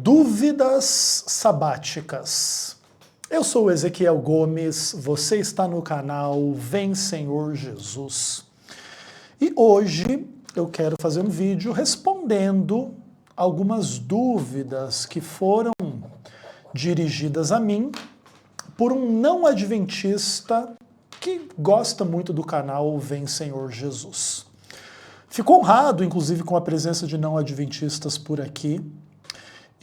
Dúvidas sabáticas. Eu sou Ezequiel Gomes, você está no canal Vem Senhor Jesus. E hoje eu quero fazer um vídeo respondendo algumas dúvidas que foram dirigidas a mim por um não adventista que gosta muito do canal Vem Senhor Jesus. Fico honrado, inclusive, com a presença de não adventistas por aqui.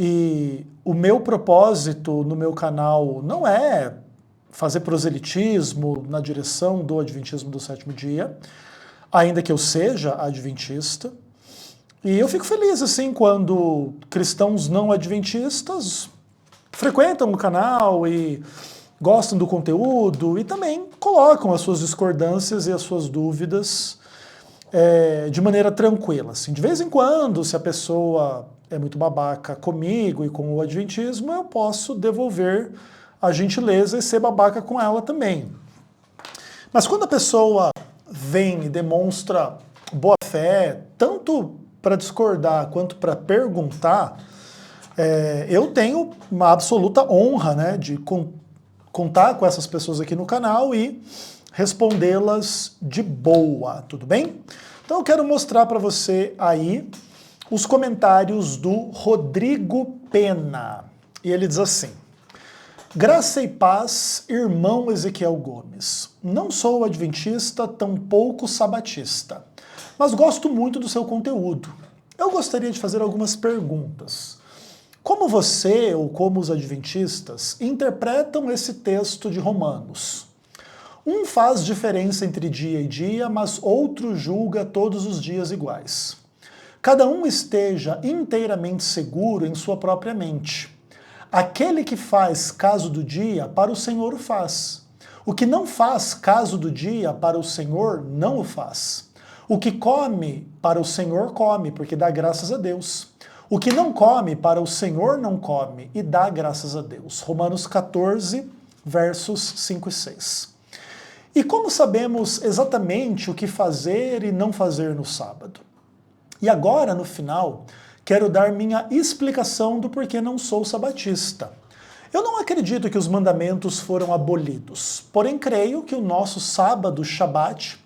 E o meu propósito no meu canal não é fazer proselitismo na direção do adventismo do sétimo dia, ainda que eu seja adventista. E eu fico feliz assim quando cristãos não adventistas frequentam o canal e gostam do conteúdo e também colocam as suas discordâncias e as suas dúvidas de maneira tranquila. Assim. De vez em quando, se a pessoa é muito babaca comigo e com o adventismo, eu posso devolver a gentileza e ser babaca com ela também. Mas quando a pessoa vem e demonstra boa fé, tanto para discordar quanto para perguntar, eu tenho uma absoluta honra, né, de contar com essas pessoas aqui no canal e respondê-las de boa, tudo bem? Então eu quero mostrar para você aí os comentários do Rodrigo Pena. E ele diz assim: graça e paz, irmão Ezequiel Gomes. Não sou adventista, tampouco sabatista, mas gosto muito do seu conteúdo. Eu gostaria de fazer algumas perguntas. Como você, ou como os adventistas, interpretam esse texto de Romanos? Um faz diferença entre dia e dia, mas outro julga todos os dias iguais. Cada um esteja inteiramente seguro em sua própria mente. Aquele que faz caso do dia, para o Senhor o faz. O que não faz caso do dia, para o Senhor não o faz. O que come, para o Senhor come, porque dá graças a Deus. O que não come, para o Senhor não come, e dá graças a Deus. Romanos 14, versos 5 e 6. E como sabemos exatamente o que fazer e não fazer no sábado? E agora, no final, quero dar minha explicação do porquê não sou sabatista. Eu não acredito que os mandamentos foram abolidos, porém creio que o nosso sábado, Shabat,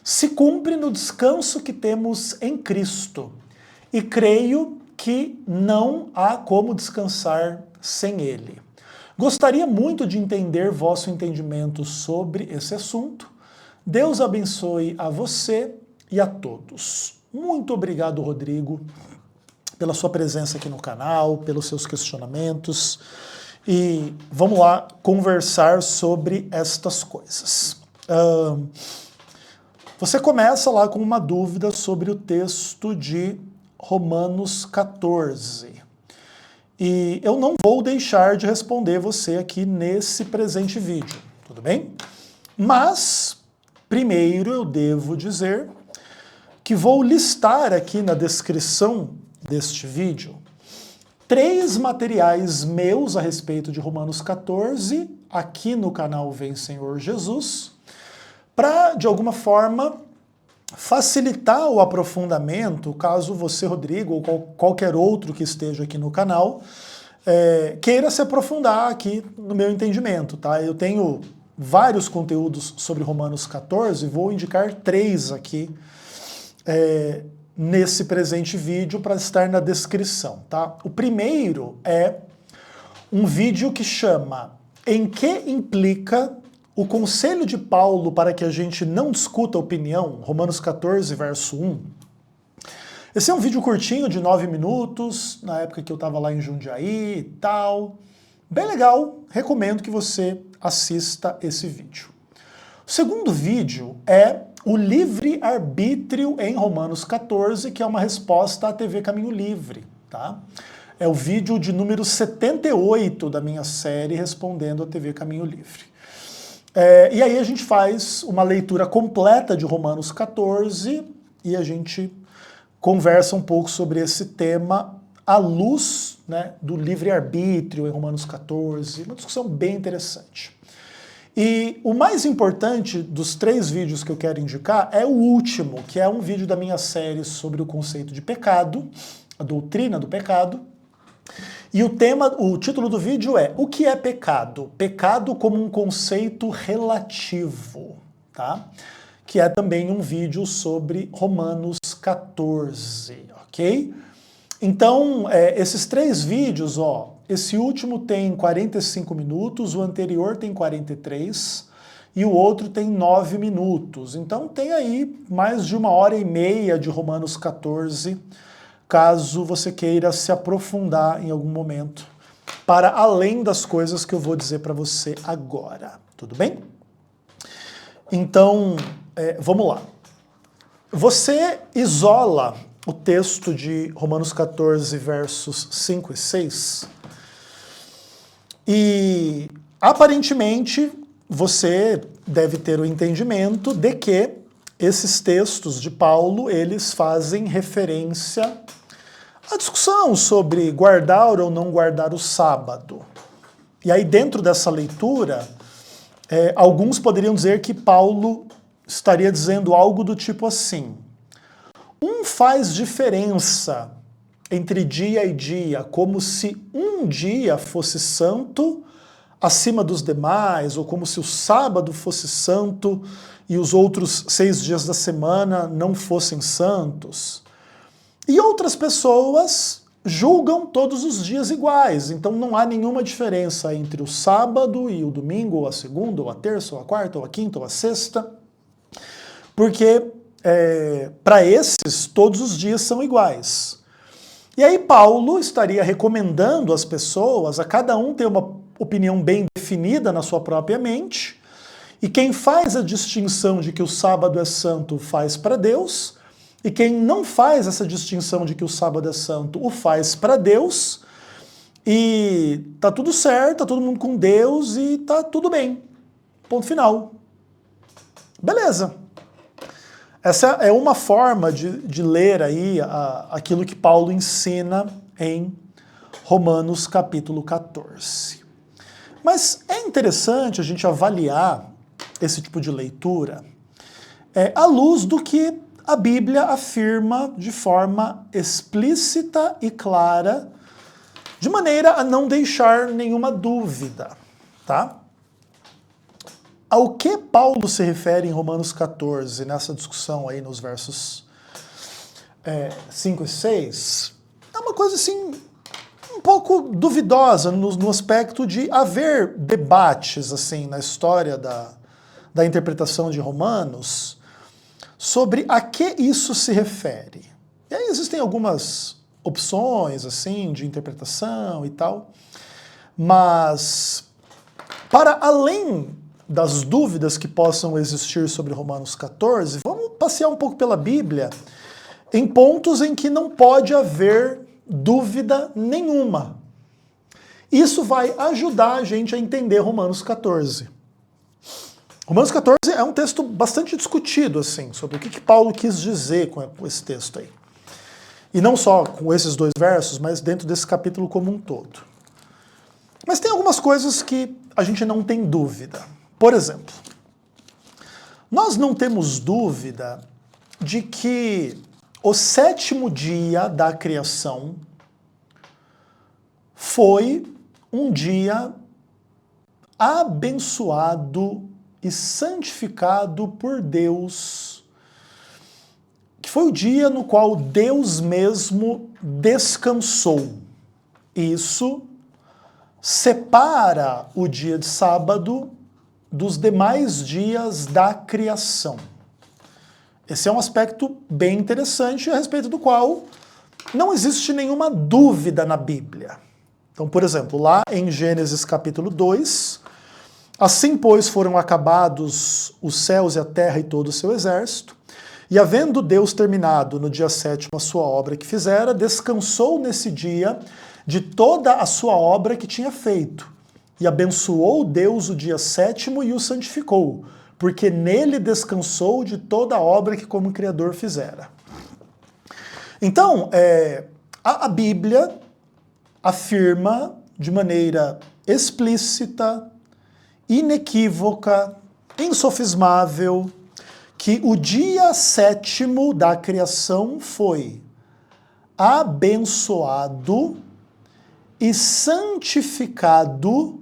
se cumpre no descanso que temos em Cristo. E creio que não há como descansar sem ele. Gostaria muito de entender vosso entendimento sobre esse assunto. Deus abençoe a você e a todos. Muito obrigado, Rodrigo, pela sua presença aqui no canal, pelos seus questionamentos. E vamos lá conversar sobre estas coisas. Você começa lá com uma dúvida sobre o texto de Romanos 14. E eu não vou deixar de responder você aqui nesse presente vídeo, tudo bem? Mas, primeiro eu devo dizer que vou listar aqui na descrição deste vídeo 3 materiais meus a respeito de Romanos 14, aqui no canal Vem Senhor Jesus, para, de alguma forma, facilitar o aprofundamento, caso você, Rodrigo, ou qualquer outro que esteja aqui no canal, queira se aprofundar aqui no meu entendimento, tá? Eu tenho vários conteúdos sobre Romanos 14, vou indicar 3 aqui nesse presente vídeo para estar na descrição, tá? O primeiro é um vídeo que chama Em que implica o conselho de Paulo para que a gente não discuta a opinião, Romanos 14, verso 1. Esse é um vídeo curtinho de 9 minutos, na época que eu estava lá em Jundiaí e tal. Bem legal, recomendo que você assista esse vídeo. O segundo vídeo é o livre-arbítrio em Romanos 14, que é uma resposta à TV Caminho Livre, tá? É o vídeo de número 78 da minha série respondendo à TV Caminho Livre. E aí a gente faz uma leitura completa de Romanos 14 e a gente conversa um pouco sobre esse tema à luz, né, do livre-arbítrio em Romanos 14, uma discussão bem interessante. E o mais importante dos 3 vídeos que eu quero indicar é o último, que é um vídeo da minha série sobre o conceito de pecado, a doutrina do pecado, E o título do vídeo é O que é pecado? Pecado como um conceito relativo, tá? Que é também um vídeo sobre Romanos 14, ok? Então, esses 3 vídeos, ó, esse último tem 45 minutos, o anterior tem 43 e o outro tem 9 minutos. Então tem aí mais de 1h30 de Romanos 14, caso você queira se aprofundar em algum momento, para além das coisas que eu vou dizer para você agora. Tudo bem? Então, vamos lá. Você isola o texto de Romanos 14, versos 5 e 6, e aparentemente você deve ter o entendimento de que esses textos de Paulo, eles fazem referência à discussão sobre guardar ou não guardar o sábado. E aí dentro dessa leitura, alguns poderiam dizer que Paulo estaria dizendo algo do tipo assim: faz diferença entre dia e dia, como se um dia fosse santo acima dos demais, ou como se o sábado fosse santo e os outros 6 dias da semana não fossem santos. E outras pessoas julgam todos os dias iguais, então não há nenhuma diferença entre o sábado e o domingo, ou a segunda, ou a terça, ou a quarta, ou a quinta, ou a sexta, porque para esses todos os dias são iguais. E aí Paulo estaria recomendando às pessoas, a cada um ter uma opinião bem definida na sua própria mente, e quem faz a distinção de que o sábado é santo faz para Deus, e quem não faz essa distinção de que o sábado é santo o faz para Deus, e tá tudo certo, tá todo mundo com Deus e tá tudo bem. Ponto final. Beleza. Essa é uma forma de ler aí aquilo que Paulo ensina em Romanos capítulo 14. Mas é interessante a gente avaliar esse tipo de leitura à luz do que a Bíblia afirma de forma explícita e clara, de maneira a não deixar nenhuma dúvida, tá? Ao que Paulo se refere em Romanos 14, nessa discussão aí nos versos 5 e 6, é uma coisa assim, um pouco duvidosa no aspecto de haver debates assim na história da interpretação de Romanos sobre a que isso se refere. E aí existem algumas opções assim de interpretação e tal, mas para além das dúvidas que possam existir sobre Romanos 14, vamos passear um pouco pela Bíblia em pontos em que não pode haver dúvida nenhuma. Isso vai ajudar a gente a entender Romanos 14. Romanos 14 é um texto bastante discutido, assim, sobre o que Paulo quis dizer com esse texto aí. E não só com esses 2 versos, mas dentro desse capítulo como um todo. Mas tem algumas coisas que a gente não tem dúvida. Por exemplo, nós não temos dúvida de que o 7º dia da criação foi um dia abençoado e santificado por Deus, que foi o dia no qual Deus mesmo descansou. Isso separa o dia de sábado dos demais dias da criação. Esse é um aspecto bem interessante a respeito do qual não existe nenhuma dúvida na Bíblia. Então, por exemplo, lá em Gênesis capítulo 2, assim, pois, foram acabados os céus e a terra e todo o seu exército, e havendo Deus terminado no dia 7º a sua obra que fizera, descansou nesse dia de toda a sua obra que tinha feito. E abençoou Deus o dia 7º e o santificou, porque nele descansou de toda a obra que como Criador fizera. Então, a Bíblia afirma de maneira explícita, inequívoca, insofismável, que o dia 7º da criação foi abençoado e santificado,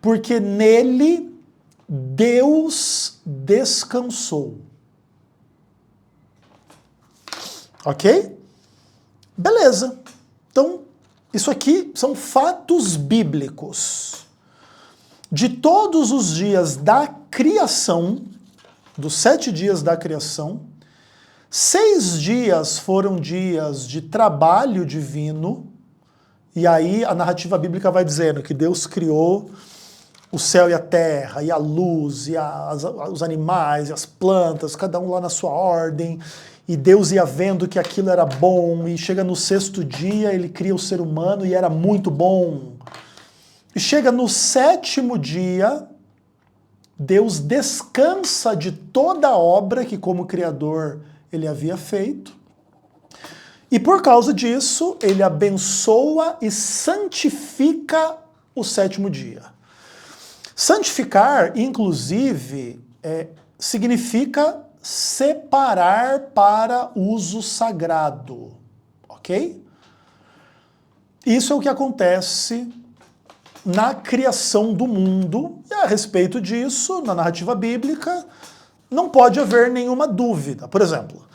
porque nele Deus descansou. Ok? Beleza. Então, isso aqui são fatos bíblicos. De todos os dias da criação, dos 7 dias da criação, 6 dias foram dias de trabalho divino, e aí a narrativa bíblica vai dizendo que Deus criou o céu e a terra, e a luz, e os animais, e as plantas, cada um lá na sua ordem, e Deus ia vendo que aquilo era bom, e chega no 6º dia, ele cria o ser humano, e era muito bom. E chega no 7º dia, Deus descansa de toda a obra que como Criador ele havia feito, e por causa disso, ele abençoa e santifica o 7º dia. Santificar, inclusive, significa separar para uso sagrado, ok? Isso é o que acontece na criação do mundo, e a respeito disso, na narrativa bíblica, não pode haver nenhuma dúvida. Por exemplo,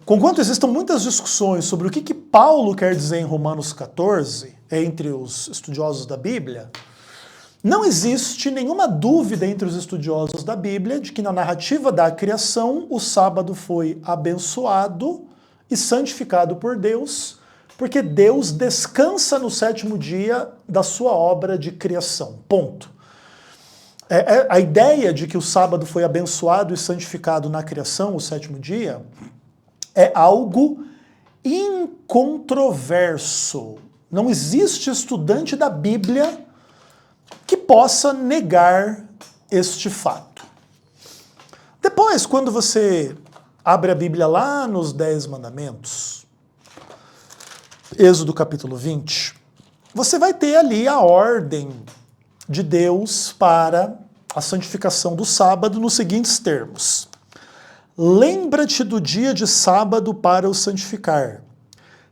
conquanto existam muitas discussões sobre o que Paulo quer dizer em Romanos 14, entre os estudiosos da Bíblia, não existe nenhuma dúvida entre os estudiosos da Bíblia de que na narrativa da criação o sábado foi abençoado e santificado por Deus, porque Deus descansa no 7º dia da sua obra de criação. Ponto. A ideia de que o sábado foi abençoado e santificado na criação, o 7º dia, é algo incontroverso. Não existe estudante da Bíblia que possa negar este fato. Depois, quando você abre a Bíblia lá nos 10 mandamentos, Êxodo capítulo 20, você vai ter ali a ordem de Deus para a santificação do sábado nos seguintes termos. Lembra-te do dia de sábado para o santificar.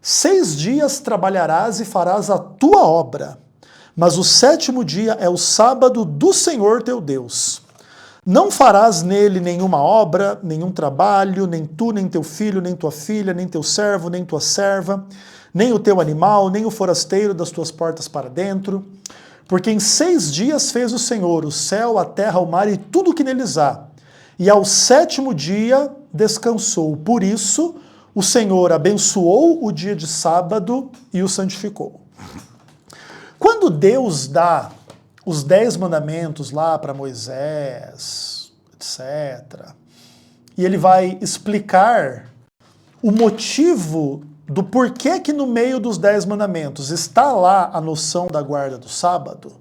6 dias trabalharás e farás a tua obra, mas o 7º dia é o sábado do Senhor teu Deus. Não farás nele nenhuma obra, nenhum trabalho, nem tu, nem teu filho, nem tua filha, nem teu servo, nem tua serva, nem o teu animal, nem o forasteiro das tuas portas para dentro. Porque em 6 dias fez o Senhor o céu, a terra, o mar e tudo o que neles há. E ao 7º dia descansou. Por isso, o Senhor abençoou o dia de sábado e o santificou. Quando Deus dá os 10 mandamentos lá para Moisés, etc., e ele vai explicar o motivo do porquê que no meio dos 10 mandamentos está lá a noção da guarda do sábado,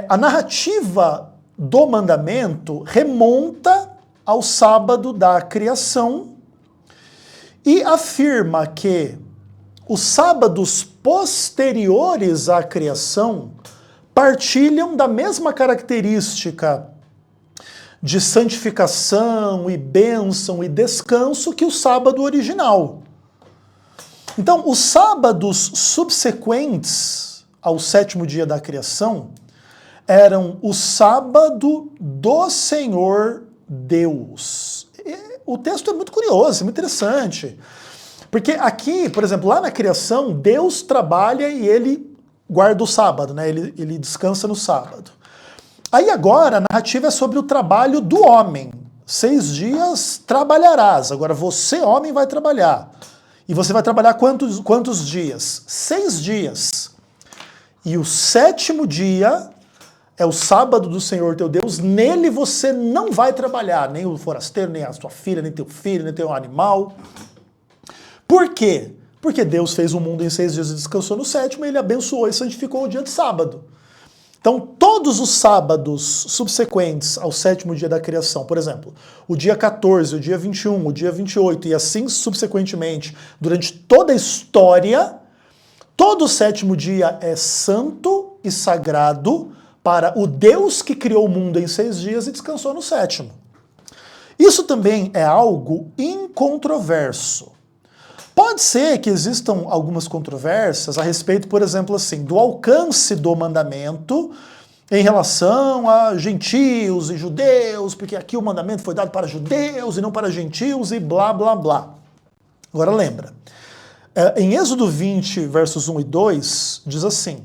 a narrativa do mandamento remonta ao sábado da criação e afirma que os sábados posteriores à criação partilham da mesma característica de santificação e bênção e descanso que o sábado original. Então, os sábados subsequentes ao 7º dia da criação eram o sábado do Senhor Deus. E o texto é muito curioso, é muito interessante. Porque aqui, por exemplo, lá na criação, Deus trabalha e ele guarda o sábado, né? Ele descansa no sábado. Aí agora a narrativa é sobre o trabalho do homem. 6 dias trabalharás. Agora você, homem, vai trabalhar. E você vai trabalhar quantos dias? 6 dias. E o 7º dia é o sábado do Senhor teu Deus. Nele você não vai trabalhar. Nem o forasteiro, nem a sua filha, nem teu filho, nem teu animal. Por quê? Porque Deus fez o mundo em 6 dias e descansou no 7º, e ele abençoou e santificou o dia de sábado. Então, todos os sábados subsequentes ao 7º dia da criação, por exemplo, o dia 14, o dia 21, o dia 28, e assim subsequentemente, durante toda a história, todo o 7º dia é santo e sagrado para o Deus que criou o mundo em 6 dias e descansou no 7º. Isso também é algo incontroverso. Pode ser que existam algumas controvérsias a respeito, por exemplo, assim, do alcance do mandamento em relação a gentios e judeus, porque aqui o mandamento foi dado para judeus e não para gentios e blá, blá, blá. Agora lembra, em Êxodo 20, versos 1 e 2, diz assim: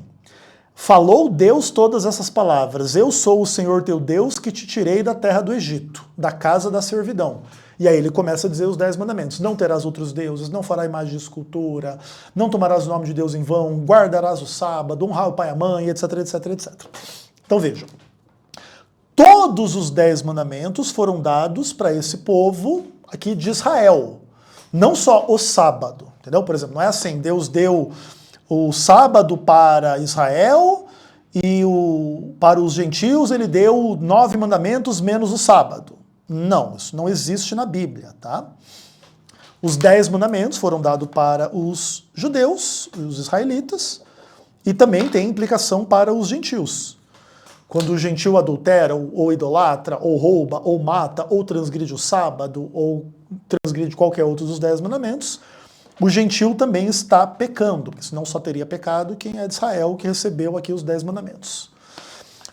falou Deus todas essas palavras, eu sou o Senhor teu Deus que te tirei da terra do Egito, da casa da servidão. E aí ele começa a dizer os 10 mandamentos. Não terás outros deuses, não farás imagem de escultura, não tomarás o nome de Deus em vão, guardarás o sábado, honrar o pai e a mãe, etc, etc, etc. Então vejam, todos os 10 mandamentos foram dados para esse povo aqui de Israel. Não só o sábado, entendeu? Por exemplo, não é assim, Deus deu o sábado para Israel e para os gentios ele deu 9 mandamentos menos o sábado. Não, isso não existe na Bíblia, tá? Os 10 mandamentos foram dados para os judeus, os israelitas, e também tem implicação para os gentios. Quando o gentio adultera, ou idolatra, ou rouba, ou mata, ou transgride o sábado, ou transgride qualquer outro dos 10 mandamentos, o gentio também está pecando, porque senão só teria pecado quem é de Israel, que recebeu aqui os 10 mandamentos.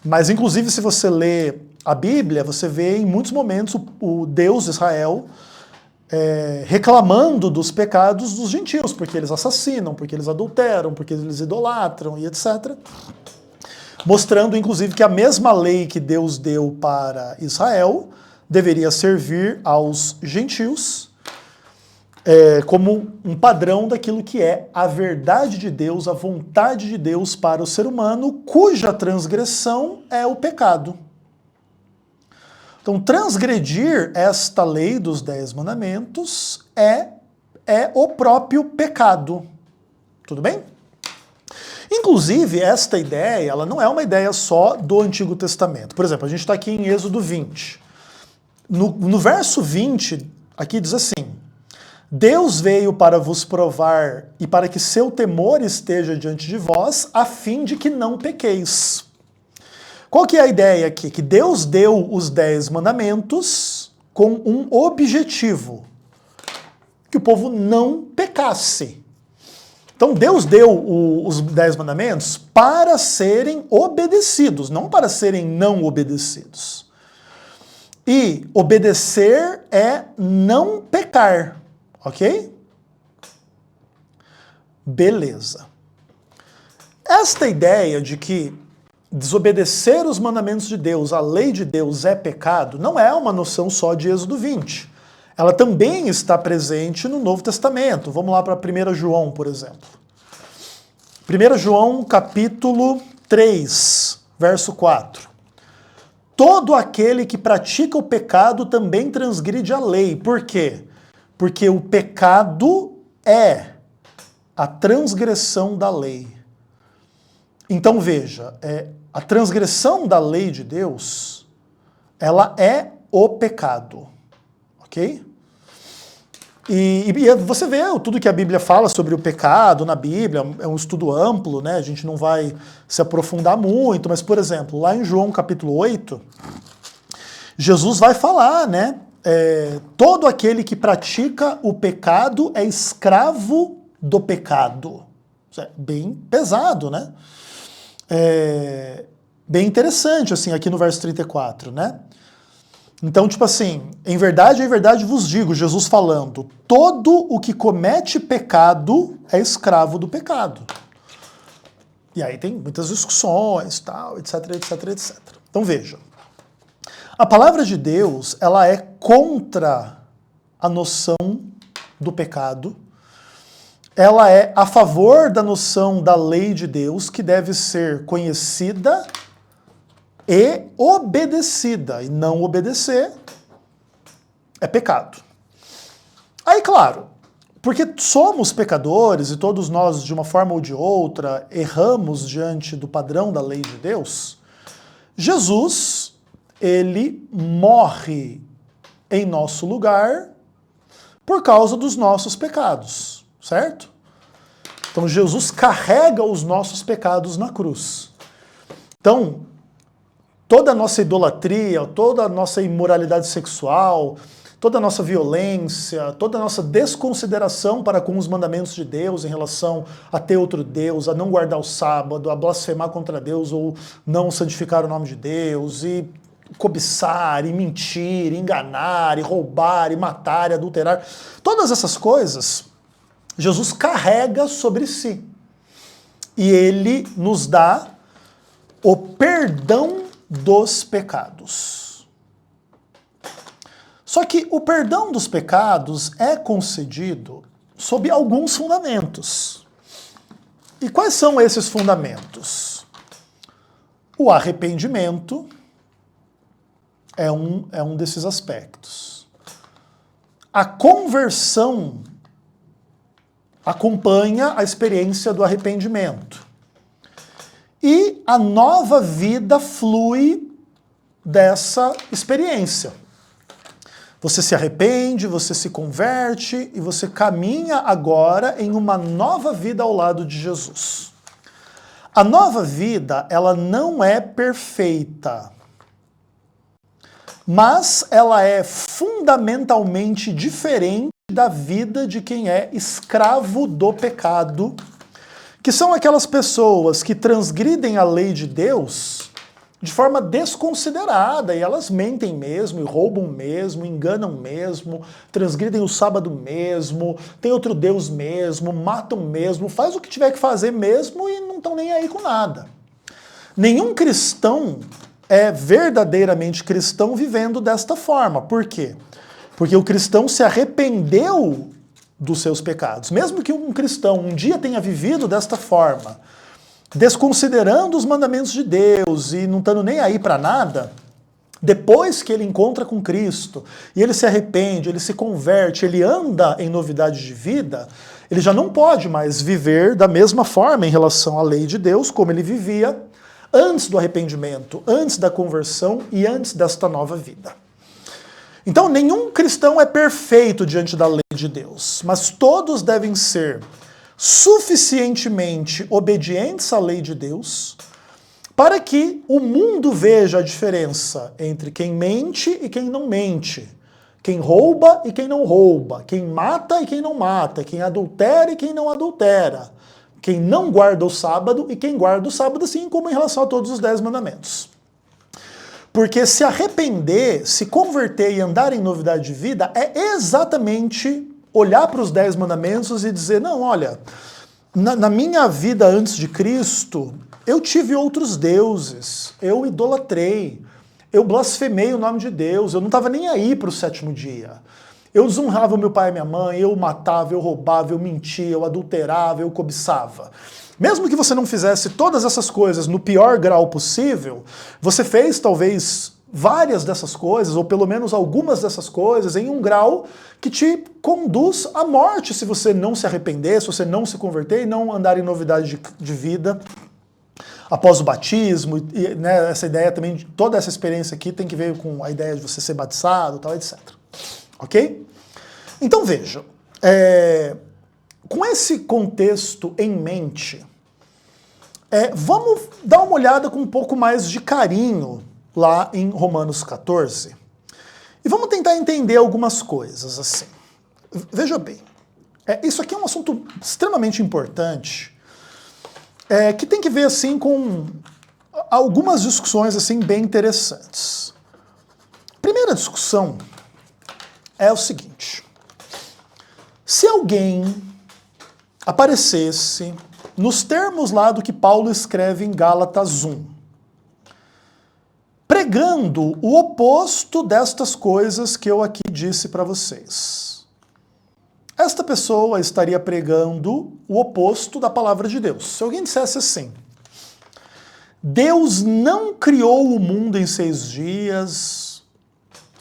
Mas, inclusive, se você lê a Bíblia, você vê em muitos momentos o Deus de Israel reclamando dos pecados dos gentios, porque eles assassinam, porque eles adulteram, porque eles idolatram e etc. Mostrando, inclusive, que a mesma lei que Deus deu para Israel deveria servir aos gentios como um padrão daquilo que é a verdade de Deus, a vontade de Deus para o ser humano, cuja transgressão é o pecado. Então, transgredir esta lei dos 10 mandamentos é o próprio pecado. Tudo bem? Inclusive, esta ideia, ela não é uma ideia só do Antigo Testamento. Por exemplo, a gente está aqui em Êxodo 20. No verso 20, aqui diz assim: Deus veio para vos provar e para que seu temor esteja diante de vós, a fim de que não pequeis. Qual que é a ideia aqui? Que Deus deu os 10 mandamentos com um objetivo: que o povo não pecasse. Então Deus deu os 10 mandamentos para serem obedecidos, não para serem não obedecidos. E obedecer é não pecar, ok? Beleza. Esta ideia de que desobedecer os mandamentos de Deus, a lei de Deus é pecado, não é uma noção só de Êxodo 20. Ela também está presente no Novo Testamento. Vamos lá para 1 João, por exemplo. 1 João, capítulo 3, verso 4. Todo aquele que pratica o pecado também transgride a lei. Por quê? Porque o pecado é a transgressão da lei. Então veja, a transgressão da lei de Deus, ela é o pecado. Ok? E você vê tudo que a Bíblia fala sobre o pecado na Bíblia, é um estudo amplo, né? A gente não vai se aprofundar muito, mas, por exemplo, lá em João capítulo 8, Jesus vai falar, né? Todo aquele que pratica o pecado é escravo do pecado. Isso é bem pesado, né? Bem interessante, assim, aqui no verso 34, né? Então, tipo assim, em verdade vos digo, Jesus falando, todo o que comete pecado é escravo do pecado. E aí tem muitas discussões, tal, etc, etc, etc. Então veja, a palavra de Deus, ela é contra a noção do pecado, ela é a favor da noção da lei de Deus, que deve ser conhecida e obedecida, e não obedecer é pecado. Aí, claro, porque somos pecadores e todos nós, de uma forma ou de outra, erramos diante do padrão da lei de Deus, Jesus, ele morre em nosso lugar por causa dos nossos pecados, certo? Então Jesus carrega os nossos pecados na cruz. Então, toda a nossa idolatria, toda a nossa imoralidade sexual, toda a nossa violência, toda a nossa desconsideração para com os mandamentos de Deus em relação a ter outro Deus, a não guardar o sábado, a blasfemar contra Deus ou não santificar o nome de Deus, e cobiçar, e mentir, e enganar, e roubar, e matar, e adulterar. Todas essas coisas, Jesus carrega sobre si. E ele nos dá o perdão dos pecados. Só que o perdão dos pecados é concedido sob alguns fundamentos. E quais são esses fundamentos? O arrependimento é um desses aspectos. A conversão acompanha a experiência do arrependimento. E a nova vida flui dessa experiência. Você se arrepende, você se converte e você caminha agora em uma nova vida ao lado de Jesus. A nova vida, ela não é perfeita, mas ela é fundamentalmente diferente da vida de quem é escravo do pecado, que são aquelas pessoas que transgridem a lei de Deus de forma desconsiderada, e elas mentem mesmo, e roubam mesmo, enganam mesmo, transgridem o sábado mesmo, tem outro Deus mesmo, matam mesmo, faz o que tiver que fazer mesmo e não estão nem aí com nada. Nenhum cristão é verdadeiramente cristão vivendo desta forma. Por quê? Porque o cristão se arrependeu dos seus pecados. Mesmo que um cristão um dia tenha vivido desta forma, desconsiderando os mandamentos de Deus e não estando nem aí para nada, depois que ele encontra com Cristo e ele se arrepende, ele se converte, ele anda em novidade de vida, ele já não pode mais viver da mesma forma em relação à lei de Deus como ele vivia antes do arrependimento, antes da conversão e antes desta nova vida. Então, nenhum cristão é perfeito diante da lei de Deus, mas todos devem ser suficientemente obedientes à lei de Deus para que o mundo veja a diferença entre quem mente e quem não mente, quem rouba e quem não rouba, quem mata e quem não mata, quem adultera e quem não adultera, quem não guarda o sábado e quem guarda o sábado, assim como em relação a todos os 10 mandamentos. Porque se arrepender, se converter e andar em novidade de vida é exatamente olhar para os 10 mandamentos e dizer, não, olha, na minha vida antes de Cristo, eu tive outros deuses, eu idolatrei, eu blasfemei o nome de Deus, eu não estava nem aí para o 7º dia. Eu desonrava meu pai e minha mãe, eu matava, eu roubava, eu mentia, eu adulterava, eu cobiçava. Mesmo que você não fizesse todas essas coisas no pior grau possível, você fez talvez várias dessas coisas, ou pelo menos algumas dessas coisas, em um grau que te conduz à morte se você não se arrepender, se você não se converter e não andar em novidade de vida após o batismo. E, né, essa ideia também, toda essa experiência aqui tem que ver com a ideia de você ser batizado, tal, etc. Ok? Então vejam, com esse contexto em mente, vamos dar uma olhada com um pouco mais de carinho lá em Romanos 14 e vamos tentar entender algumas coisas assim. Veja bem, isso aqui é um assunto extremamente importante, que tem que ver assim com algumas discussões assim bem interessantes. Primeira discussão é o seguinte: se alguém aparecesse nos termos lá do que Paulo escreve em Gálatas 1, pregando o oposto destas coisas que eu aqui disse para vocês, esta pessoa estaria pregando o oposto da palavra de Deus. Se alguém dissesse assim, Deus não criou o mundo em 6 dias,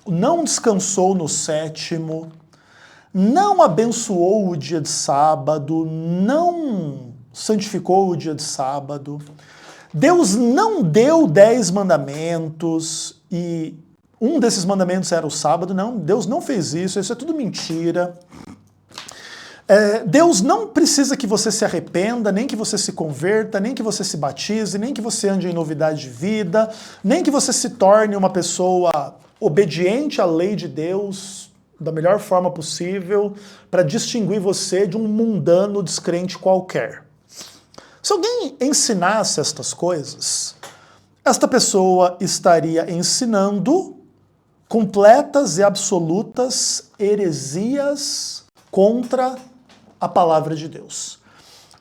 não descansou no 7º, não abençoou o dia de sábado, não santificou o dia de sábado, Deus não deu 10 mandamentos e um desses mandamentos era o sábado. Não, Deus não fez isso é tudo mentira. Deus não precisa que você se arrependa, nem que você se converta, nem que você se batize, nem que você ande em novidade de vida, nem que você se torne uma pessoa obediente à lei de Deus da melhor forma possível para distinguir você de um mundano descrente qualquer. Se alguém ensinasse estas coisas, esta pessoa estaria ensinando completas e absolutas heresias contra a palavra de Deus.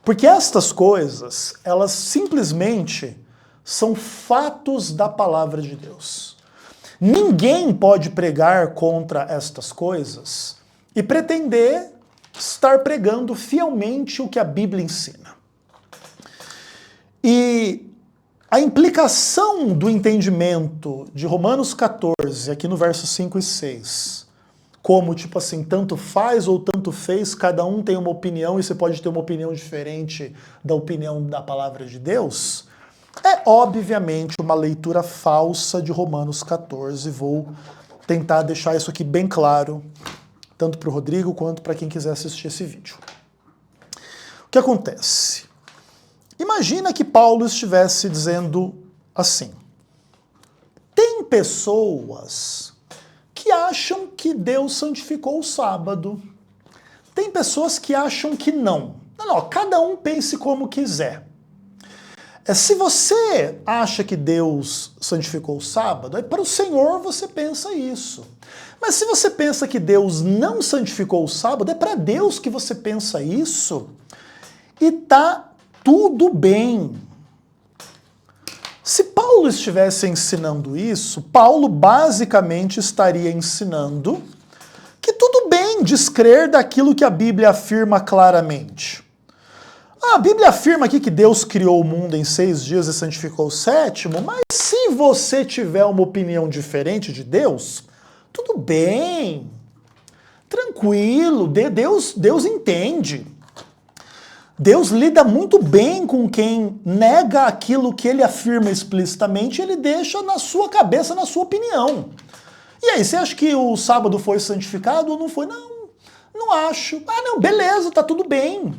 Porque estas coisas, elas simplesmente são fatos da palavra de Deus. Ninguém pode pregar contra estas coisas e pretender estar pregando fielmente o que a Bíblia ensina. E a implicação do entendimento de Romanos 14, aqui no verso 5 e 6, como tipo assim, tanto faz ou tanto fez, cada um tem uma opinião e você pode ter uma opinião diferente da opinião da palavra de Deus, é obviamente uma leitura falsa de Romanos 14. Vou tentar deixar isso aqui bem claro, tanto para o Rodrigo quanto para quem quiser assistir esse vídeo. O que acontece? Imagina que Paulo estivesse dizendo assim: tem pessoas que acham que Deus santificou o sábado, tem pessoas que acham que não. Não, cada um pense como quiser. Se você acha que Deus santificou o sábado, aí para o Senhor você pensa isso. Mas se você pensa que Deus não santificou o sábado, é para Deus que você pensa isso e tá tudo bem. Se Paulo estivesse ensinando isso, Paulo basicamente estaria ensinando que tudo bem descrer daquilo que a Bíblia afirma claramente. A Bíblia afirma aqui que Deus criou o mundo em 6 dias e santificou o sétimo, mas se você tiver uma opinião diferente de Deus, tudo bem, tranquilo, Deus entende. Deus lida muito bem com quem nega aquilo que ele afirma explicitamente, ele deixa na sua cabeça, na sua opinião. E aí, você acha que o sábado foi santificado ou não foi? Não, não acho. Ah, não, beleza, tá tudo bem.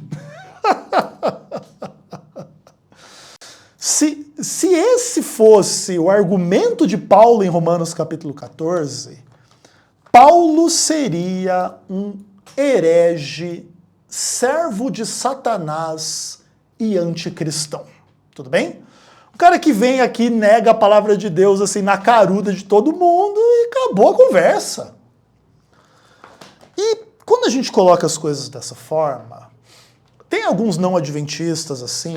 Se esse fosse o argumento de Paulo em Romanos capítulo 14, Paulo seria um herege, servo de Satanás e anticristão. Tudo bem? O cara que vem aqui nega a palavra de Deus assim na caruda de todo mundo e acabou a conversa. E quando a gente coloca as coisas dessa forma, tem alguns não adventistas assim,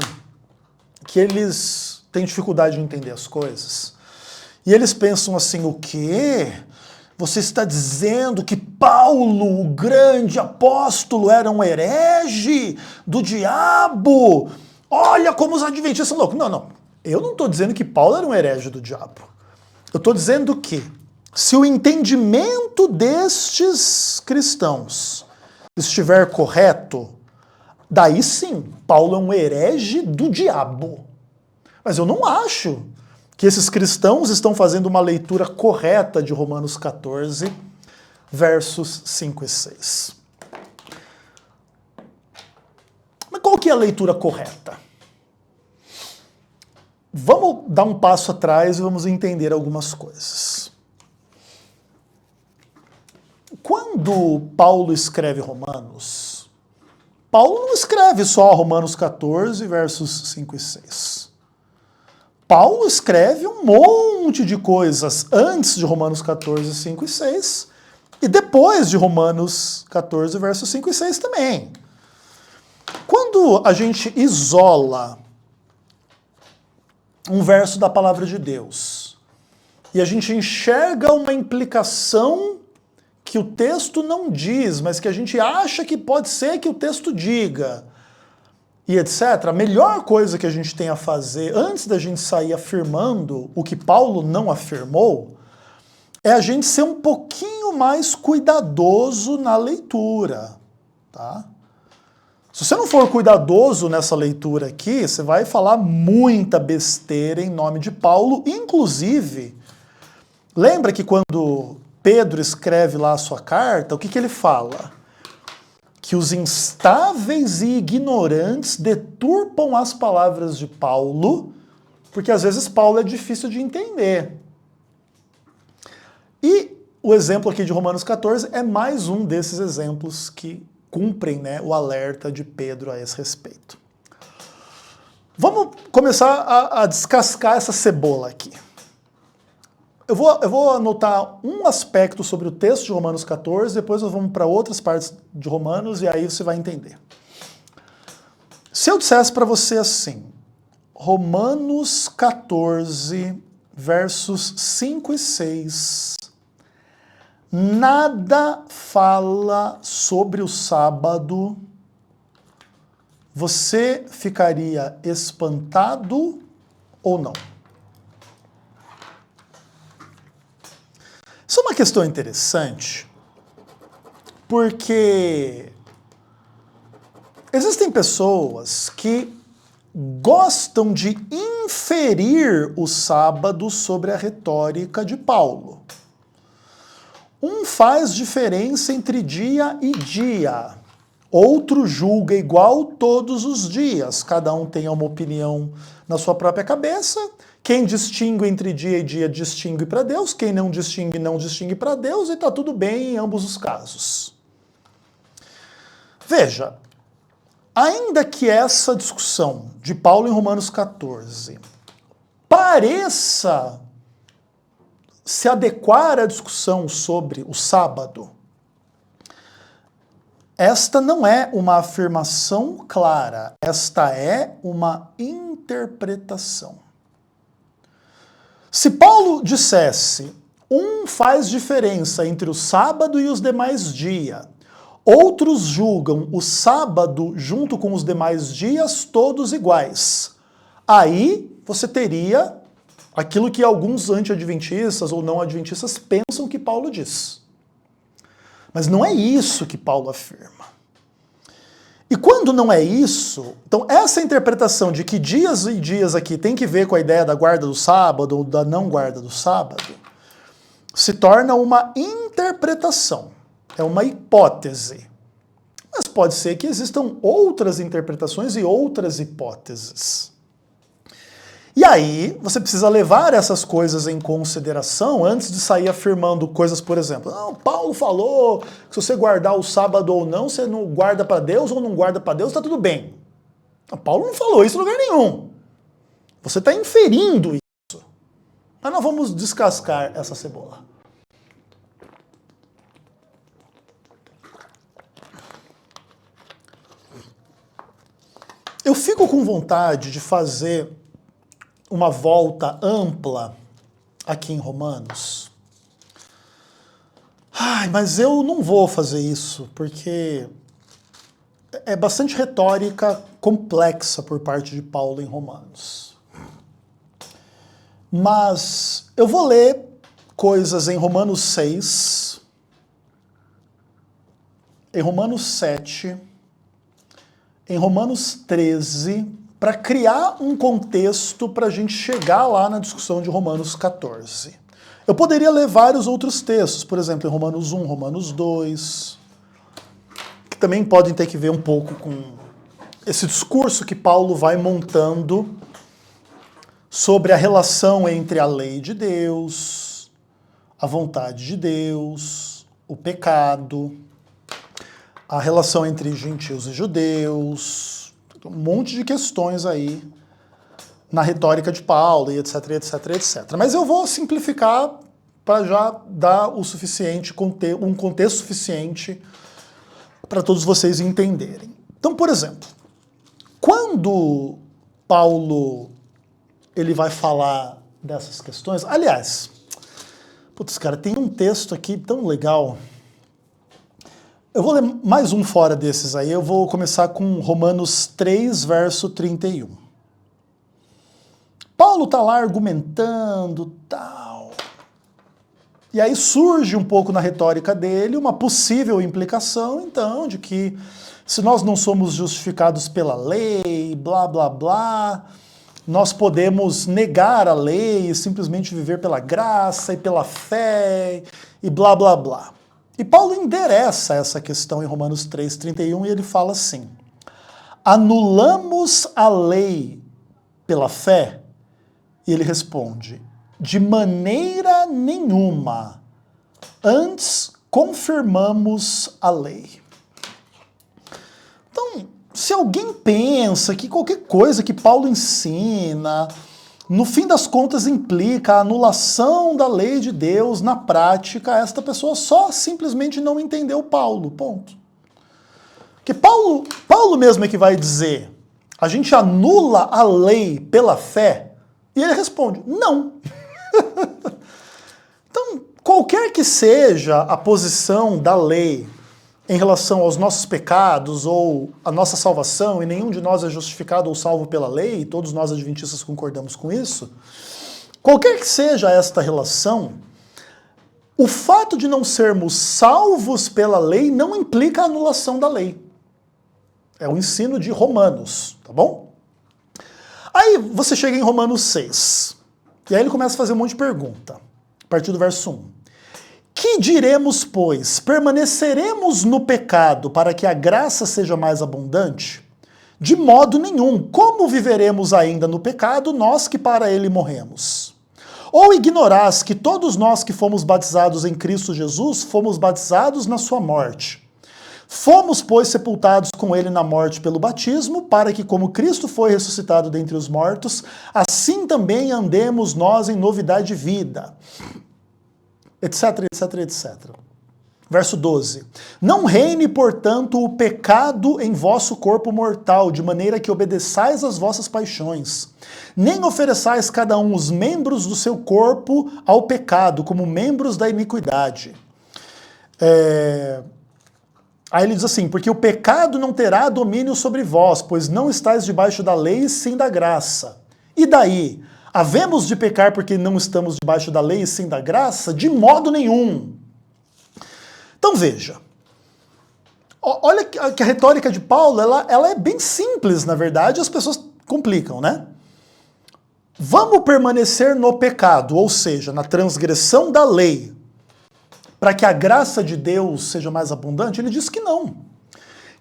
que eles têm dificuldade de entender as coisas. E eles pensam assim, o quê? Você está dizendo que Paulo, o grande apóstolo, era um herege do diabo? Olha como os adventistas são loucos. Não. Eu não estou dizendo que Paulo era um herege do diabo. Eu estou dizendo que, se o entendimento destes cristãos estiver correto, daí sim, Paulo é um herege do diabo. Mas eu não acho que esses cristãos estão fazendo uma leitura correta de Romanos 14, versos 5 e 6. Mas qual que é a leitura correta? Vamos dar um passo atrás e vamos entender algumas coisas. Quando Paulo escreve Romanos, Paulo não escreve só Romanos 14, versos 5 e 6. Paulo escreve um monte de coisas antes de Romanos 14, 5 e 6 e depois de Romanos 14, versos 5 e 6 também. Quando a gente isola um verso da palavra de Deus e a gente enxerga uma implicação que o texto não diz, mas que a gente acha que pode ser que o texto diga, e etc., a melhor coisa que a gente tem a fazer antes da gente sair afirmando o que Paulo não afirmou é a gente ser um pouquinho mais cuidadoso na leitura, tá? Se você não for cuidadoso nessa leitura aqui, você vai falar muita besteira em nome de Paulo. Inclusive, lembra que quando Pedro escreve lá a sua carta, o que ele fala? Que os instáveis e ignorantes deturpam as palavras de Paulo, porque às vezes Paulo é difícil de entender. E o exemplo aqui de Romanos 14 é mais um desses exemplos que cumprem, né, o alerta de Pedro a esse respeito. Vamos começar a descascar essa cebola aqui. Eu vou anotar um aspecto sobre o texto de Romanos 14, depois nós vamos para outras partes de Romanos e aí você vai entender. Se eu dissesse para você assim, Romanos 14, versos 5 e 6, nada fala sobre o sábado, você ficaria espantado ou não? Isso é uma questão interessante, porque existem pessoas que gostam de inferir o sábado sobre a retórica de Paulo. Um faz diferença entre dia e dia, outro julga igual todos os dias, cada um tem uma opinião na sua própria cabeça. Quem distingue entre dia e dia distingue para Deus, quem não distingue para Deus, e está tudo bem em ambos os casos. Veja, ainda que essa discussão de Paulo em Romanos 14 pareça se adequar à discussão sobre o sábado, esta não é uma afirmação clara, esta é uma interpretação. Se Paulo dissesse, um faz diferença entre o sábado e os demais dias, outros julgam o sábado junto com os demais dias todos iguais, aí você teria aquilo que alguns anti-adventistas ou não adventistas pensam que Paulo diz. Mas não é isso que Paulo afirma. E quando não é isso, então essa interpretação de que dias e dias aqui tem que ver com a ideia da guarda do sábado ou da não guarda do sábado, se torna uma interpretação, é uma hipótese. Mas pode ser que existam outras interpretações e outras hipóteses. E aí, você precisa levar essas coisas em consideração antes de sair afirmando coisas, por exemplo, Paulo falou que se você guardar o sábado ou não, você não guarda para Deus ou não guarda para Deus, está tudo bem. Paulo não falou isso em lugar nenhum. Você está inferindo isso. Mas nós vamos descascar essa cebola. Eu fico com vontade de fazer uma volta ampla aqui em Romanos. Mas eu não vou fazer isso, porque é bastante retórica complexa por parte de Paulo em Romanos. Mas eu vou ler coisas em Romanos 6, em Romanos 7, em Romanos 13, para criar um contexto para a gente chegar lá na discussão de Romanos 14. Eu poderia ler vários outros textos, por exemplo, em Romanos 1, Romanos 2, que também podem ter que ver um pouco com esse discurso que Paulo vai montando sobre a relação entre a lei de Deus, a vontade de Deus, o pecado, a relação entre gentios e judeus, um monte de questões aí na retórica de Paulo, e etc, etc, etc. Mas eu vou simplificar para já dar o suficiente, um contexto suficiente para todos vocês entenderem. Então, por exemplo, quando Paulo ele vai falar dessas questões, aliás, putz, cara, tem um texto aqui tão legal. Eu vou ler mais um fora desses aí, eu vou começar com Romanos 3, verso 31. Paulo está lá argumentando, tal. E aí surge um pouco na retórica dele uma possível implicação, então, de que se nós não somos justificados pela lei, blá, blá, blá, nós podemos negar a lei e simplesmente viver pela graça e pela fé e blá, blá, blá. E Paulo endereça essa questão em Romanos 3, 31, e ele fala assim, anulamos a lei pela fé? E ele responde, de maneira nenhuma. antes confirmamos a lei. Então, se alguém pensa que qualquer coisa que Paulo ensina, no fim das contas implica a anulação da lei de Deus na prática, esta pessoa só simplesmente não entendeu Paulo, ponto. Porque Paulo mesmo é que vai dizer, a gente anula a lei pela fé? E ele responde, não. Então, qualquer que seja a posição da lei em relação aos nossos pecados ou a nossa salvação, e nenhum de nós é justificado ou salvo pela lei, e todos nós adventistas concordamos com isso, qualquer que seja esta relação, o fato de não sermos salvos pela lei não implica a anulação da lei. É o ensino de Romanos, tá bom? Aí você chega em Romanos 6, e aí ele começa a fazer um monte de pergunta, a partir do verso 1. Que diremos, pois? Permaneceremos no pecado para que a graça seja mais abundante? De modo nenhum. Como viveremos ainda no pecado, nós que para ele morremos? Ou ignorás que todos nós que fomos batizados em Cristo Jesus, fomos batizados na sua morte? Fomos, pois, sepultados com ele na morte pelo batismo, para que, como Cristo foi ressuscitado dentre os mortos, assim também andemos nós em novidade de vida. Etc, etc, etc. Verso 12. Não reine, portanto, o pecado em vosso corpo mortal, de maneira que obedeçais às vossas paixões. Nem ofereçais cada um os membros do seu corpo ao pecado, como membros da iniquidade. Aí ele diz assim, porque o pecado não terá domínio sobre vós, pois não estáis debaixo da lei, sim da graça. E daí? Havemos de pecar porque não estamos debaixo da lei e sim da graça? De modo nenhum. Então veja, olha que a retórica de Paulo, ela é bem simples, na verdade, as pessoas complicam, né? Vamos permanecer no pecado, ou seja, na transgressão da lei, para que a graça de Deus seja mais abundante? Ele diz que não.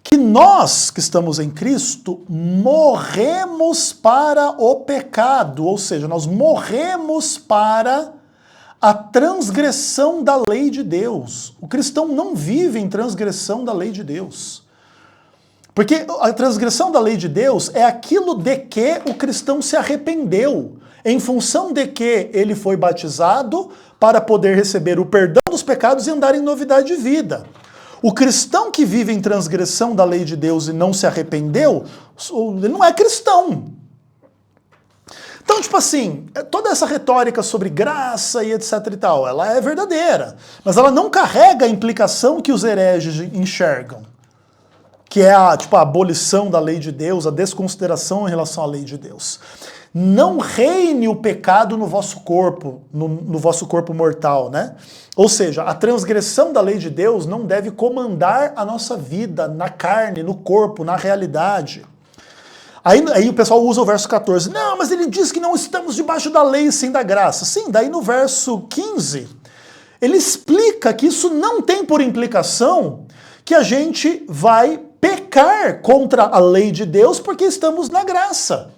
Que nós, que estamos em Cristo, morremos para o pecado, ou seja, nós morremos para a transgressão da lei de Deus. O cristão não vive em transgressão da lei de Deus. Porque a transgressão da lei de Deus é aquilo de que o cristão se arrependeu, em função de que ele foi batizado para poder receber o perdão dos pecados e andar em novidade de vida. O cristão que vive em transgressão da lei de Deus e não se arrependeu, ele não é cristão. Então, tipo assim, toda essa retórica sobre graça e etc e tal, ela é verdadeira, mas ela não carrega a implicação que os hereges enxergam, que é a abolição da lei de Deus, a desconsideração em relação à lei de Deus. Não reine o pecado no vosso corpo, no vosso corpo mortal, né? Ou seja, a transgressão da lei de Deus não deve comandar a nossa vida na carne, no corpo, na realidade. Aí o pessoal usa o verso 14. Não, mas ele diz que não estamos debaixo da lei, sim da graça. Sim, daí no verso 15, ele explica que isso não tem por implicação que a gente vai pecar contra a lei de Deus porque estamos na graça.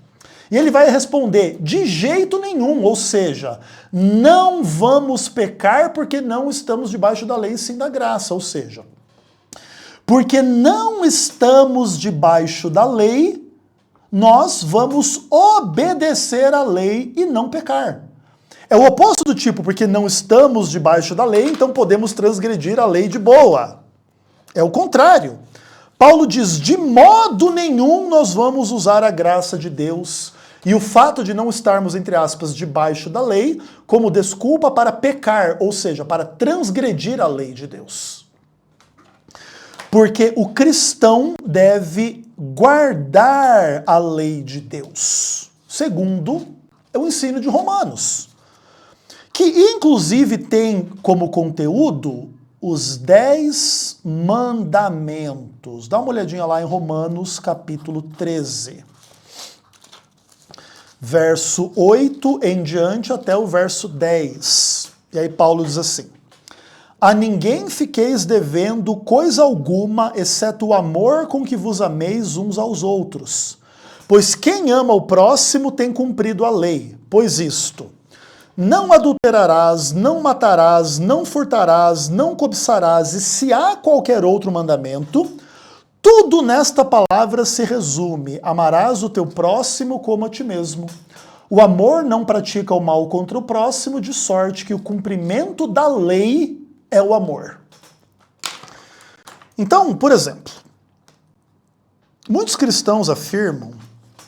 E ele vai responder, de jeito nenhum, ou seja, não vamos pecar porque não estamos debaixo da lei, sim da graça, ou seja, porque não estamos debaixo da lei, nós vamos obedecer à lei e não pecar. É o oposto do tipo, porque não estamos debaixo da lei, então podemos transgredir a lei de boa. É o contrário. Paulo diz, de modo nenhum nós vamos usar a graça de Deus e o fato de não estarmos, entre aspas, debaixo da lei, como desculpa para pecar, ou seja, para transgredir a lei de Deus. Porque o cristão deve guardar a lei de Deus, segundo o ensino de Romanos, que inclusive tem como conteúdo os 10 mandamentos. Dá uma olhadinha lá em Romanos, capítulo 13. Verso 8 em diante até o verso 10. E aí Paulo diz assim, a ninguém fiqueis devendo coisa alguma, exceto o amor com que vos ameis uns aos outros. Pois quem ama o próximo tem cumprido a lei. Pois isto, não adulterarás, não matarás, não furtarás, não cobiçarás, e se há qualquer outro mandamento, tudo nesta palavra se resume: amarás o teu próximo como a ti mesmo. O amor não pratica o mal contra o próximo, de sorte que o cumprimento da lei é o amor. Então, por exemplo, muitos cristãos afirmam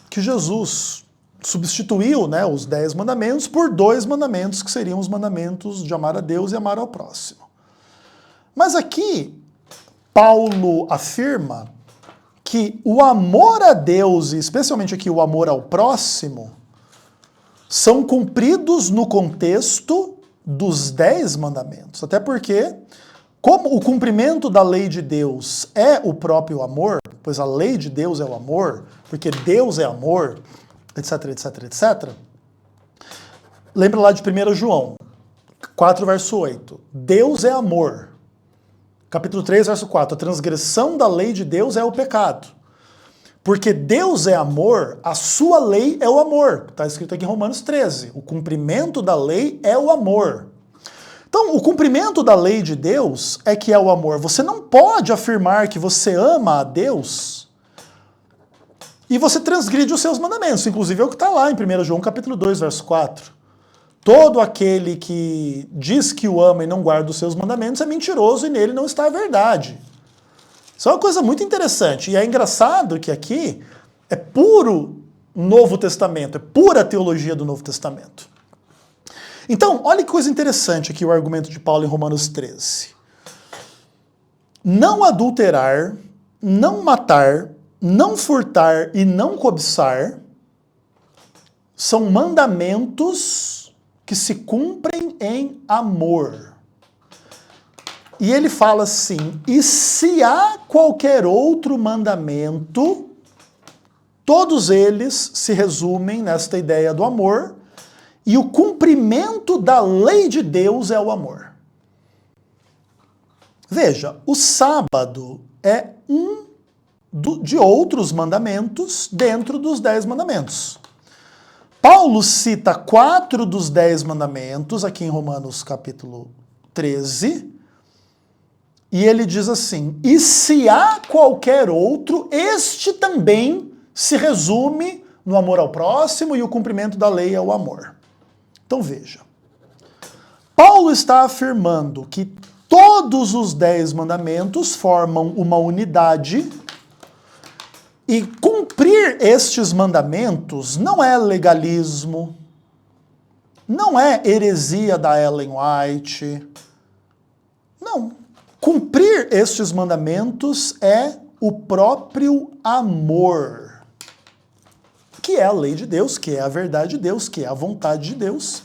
que Jesus substituiu, né, os 10 mandamentos por 2 mandamentos, que seriam os mandamentos de amar a Deus e amar ao próximo. Mas aqui, Paulo afirma que o amor a Deus, e especialmente aqui o amor ao próximo, são cumpridos no contexto dos 10 mandamentos. Até porque, como o cumprimento da lei de Deus é o próprio amor, pois a lei de Deus é o amor, porque Deus é amor, etc, etc, etc. Lembra lá de 1 João 4, verso 8. Deus é amor. Capítulo 3, verso 4. A transgressão da lei de Deus é o pecado. Porque Deus é amor, a sua lei é o amor. Está escrito aqui em Romanos 13. O cumprimento da lei é o amor. Então, o cumprimento da lei de Deus é que é o amor. Você não pode afirmar que você ama a Deus e você transgride os seus mandamentos. Inclusive é o que está lá em 1 João capítulo 2, verso 4. Todo aquele que diz que o ama e não guarda os seus mandamentos é mentiroso e nele não está a verdade. Isso é uma coisa muito interessante. E é engraçado que aqui é puro Novo Testamento, é pura teologia do Novo Testamento. Então, olha que coisa interessante aqui o argumento de Paulo em Romanos 13. Não adulterar, não matar, não furtar e não cobiçar são mandamentos que se cumprem em amor. E ele fala assim, e se há qualquer outro mandamento, todos eles se resumem nesta ideia do amor, e o cumprimento da lei de Deus é o amor. Veja, o sábado é um de outros mandamentos dentro dos 10 mandamentos. Paulo cita 4 dos 10 mandamentos, aqui em Romanos capítulo 13, e ele diz assim, e se há qualquer outro, este também se resume no amor ao próximo e o cumprimento da lei é o amor. Então veja, Paulo está afirmando que todos os 10 mandamentos formam uma unidade e cumprir estes mandamentos não é legalismo, não é heresia da Ellen White, não. Cumprir estes mandamentos é o próprio amor, que é a lei de Deus, que é a verdade de Deus, que é a vontade de Deus,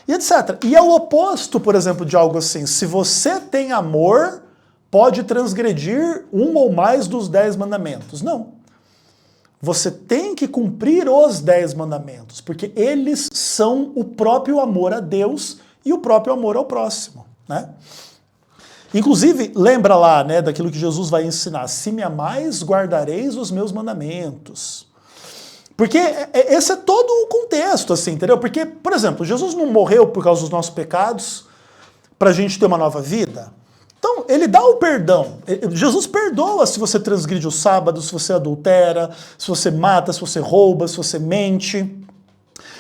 e etc. E é o oposto, por exemplo, de algo assim. Se você tem amor, pode transgredir um ou mais dos 10 mandamentos. Não. Você tem que cumprir os 10 mandamentos, porque eles são o próprio amor a Deus e o próprio amor ao próximo, né? Inclusive, lembra lá, né, daquilo que Jesus vai ensinar, se me amais, guardareis os meus mandamentos. Porque esse é todo o contexto, assim, entendeu? Porque, por exemplo, Jesus não morreu por causa dos nossos pecados para a gente ter uma nova vida. Então, ele dá o perdão. Jesus perdoa se você transgride o sábado, se você adultera, se você mata, se você rouba, se você mente.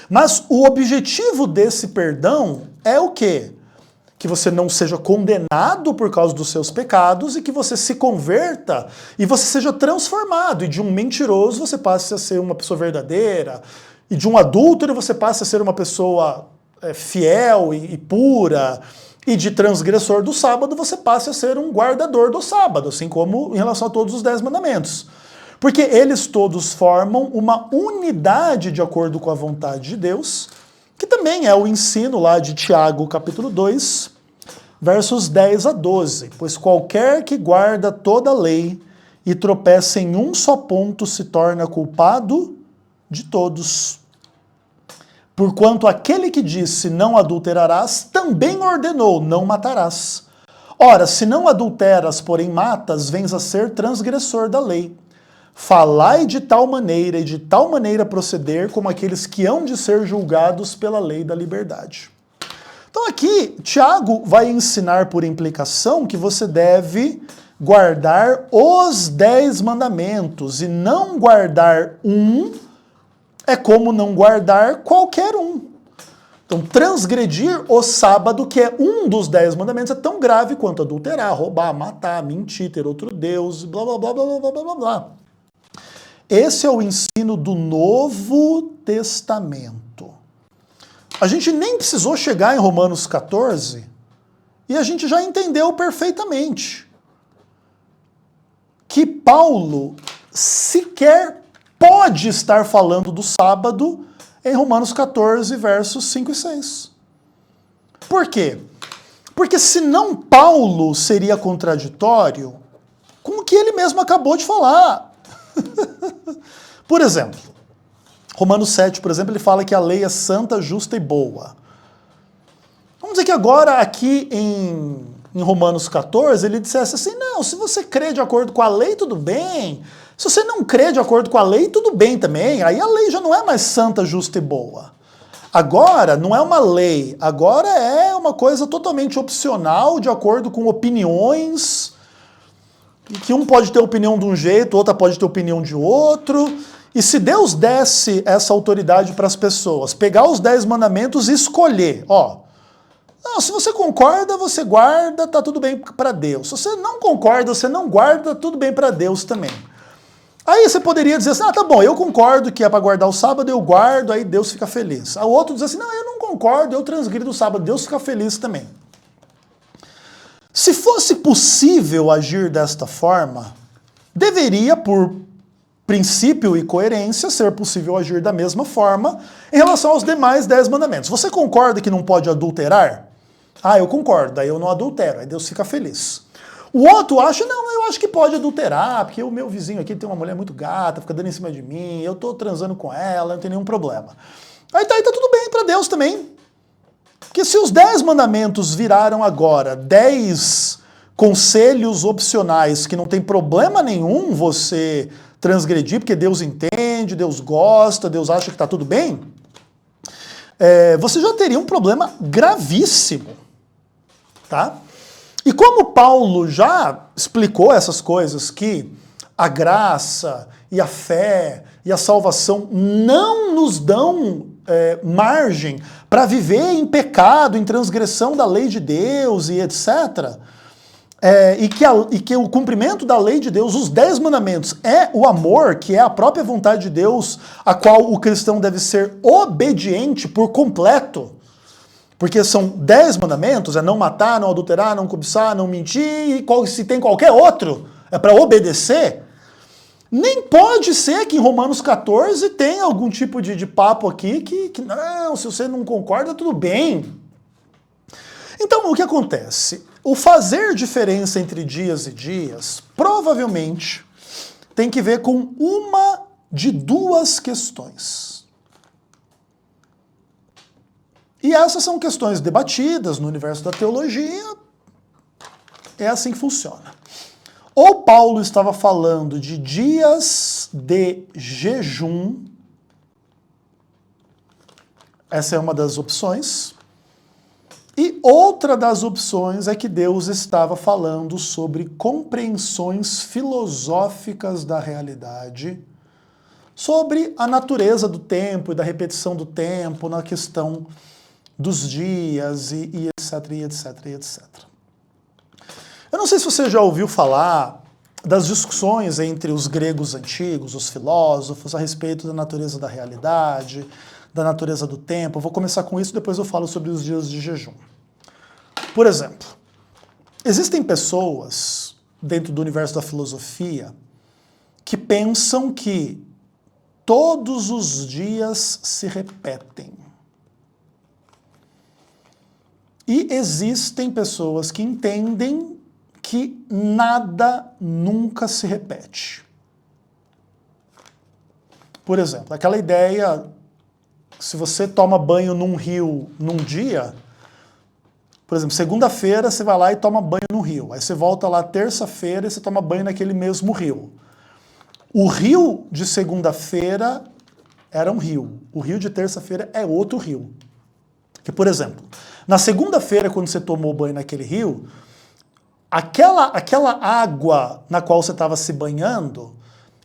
Mas o objetivo desse perdão é o quê? Que você não seja condenado por causa dos seus pecados e que você se converta e você seja transformado. E de um mentiroso você passe a ser uma pessoa verdadeira. E de um adúltero você passe a ser uma pessoa fiel e pura. E de transgressor do sábado você passe a ser um guardador do sábado, assim como em relação a todos os 10 mandamentos. Porque eles todos formam uma unidade de acordo com a vontade de Deus, que também é o ensino lá de Tiago, capítulo 2, versos 10 a 12. Pois qualquer que guarda toda a lei e tropeça em um só ponto se torna culpado de todos. Porquanto aquele que disse não adulterarás, também ordenou não matarás. Ora, se não adulteras, porém matas, vens a ser transgressor da lei. Falai de tal maneira e de tal maneira proceder como aqueles que hão de ser julgados pela lei da liberdade. Então aqui, Tiago vai ensinar por implicação que você deve guardar os 10 mandamentos, e não guardar um é como não guardar qualquer um. Então, transgredir o sábado, que é um dos 10 mandamentos, é tão grave quanto adulterar, roubar, matar, mentir, ter outro Deus, blá, blá, blá, blá, blá, blá, blá, blá. Esse é o ensino do Novo Testamento. A gente nem precisou chegar em Romanos 14 e a gente já entendeu perfeitamente que Paulo sequer pode estar falando do sábado em Romanos 14, versos 5 e 6. Por quê? Porque senão Paulo seria contraditório com o que ele mesmo acabou de falar. Por exemplo, Romanos 7, por exemplo, ele fala que a lei é santa, justa e boa. Vamos dizer que agora aqui em Romanos 14 ele dissesse assim, não, se você crê de acordo com a lei, tudo bem. Se você não crê de acordo com a lei, tudo bem também. Aí a lei já não é mais santa, justa e boa. Agora não é uma lei, agora é uma coisa totalmente opcional, de acordo com opiniões, que um pode ter opinião de um jeito, outra pode ter opinião de outro. E se Deus desse essa autoridade para as pessoas, pegar os 10 mandamentos e escolher, ó, não, se você concorda, você guarda, tá tudo bem para Deus. Se você não concorda, você não guarda, tudo bem para Deus também. Aí você poderia dizer assim, ah, tá bom, eu concordo que é para guardar o sábado, eu guardo, aí Deus fica feliz. O outro diz assim, não, eu não concordo, eu transgrido o sábado, Deus fica feliz também. Se fosse possível agir desta forma, deveria, por princípio e coerência, ser possível agir da mesma forma em relação aos demais 10 mandamentos. Você concorda que não pode adulterar? Ah, eu concordo, daí eu não adultero, aí Deus fica feliz. O outro acha, não, eu acho que pode adulterar, porque o meu vizinho aqui tem uma mulher muito gata, fica dando em cima de mim, eu tô transando com ela, não tem nenhum problema. Aí tá tudo bem para Deus também. Porque se os 10 mandamentos viraram agora 10 conselhos opcionais que não tem problema nenhum você transgredir, porque Deus entende, Deus gosta, Deus acha que tá tudo bem, você já teria um problema gravíssimo, tá? E como Paulo já explicou essas coisas, que a graça e a fé e a salvação não nos dão margem para viver em pecado, em transgressão da lei de Deus e etc., e que o cumprimento da lei de Deus, os 10 mandamentos, é o amor, que é a própria vontade de Deus, a qual o cristão deve ser obediente por completo. Porque são 10 mandamentos, é não matar, não adulterar, não cobiçar, não mentir, e se tem qualquer outro, é para obedecer. Nem pode ser que em Romanos 14 tenha algum tipo de papo aqui que não, se você não concorda, tudo bem. Então, o que acontece? O fazer diferença entre dias e dias, provavelmente, tem que ver com uma de duas questões. E essas são questões debatidas no universo da teologia. É assim que funciona. Ou Paulo estava falando de dias de jejum, essa é uma das opções, e outra das opções é que Deus estava falando sobre compreensões filosóficas da realidade, sobre a natureza do tempo e da repetição do tempo, na questão dos dias e etc, e etc, e etc. Eu não sei se você já ouviu falar das discussões entre os gregos antigos, os filósofos, a respeito da natureza da realidade, da natureza do tempo. Eu vou começar com isso, depois eu falo sobre os dias de jejum. Por exemplo, existem pessoas dentro do universo da filosofia que pensam que todos os dias se repetem. E existem pessoas que entendem que nada nunca se repete. Por exemplo, aquela ideia, se você toma banho num rio num dia, por exemplo, segunda-feira você vai lá e toma banho no rio, aí você volta lá terça-feira e você toma banho naquele mesmo rio. O rio de segunda-feira era um rio, o rio de terça-feira é outro rio. Que, por exemplo, na segunda-feira, quando você tomou banho naquele rio, aquela água na qual você estava se banhando,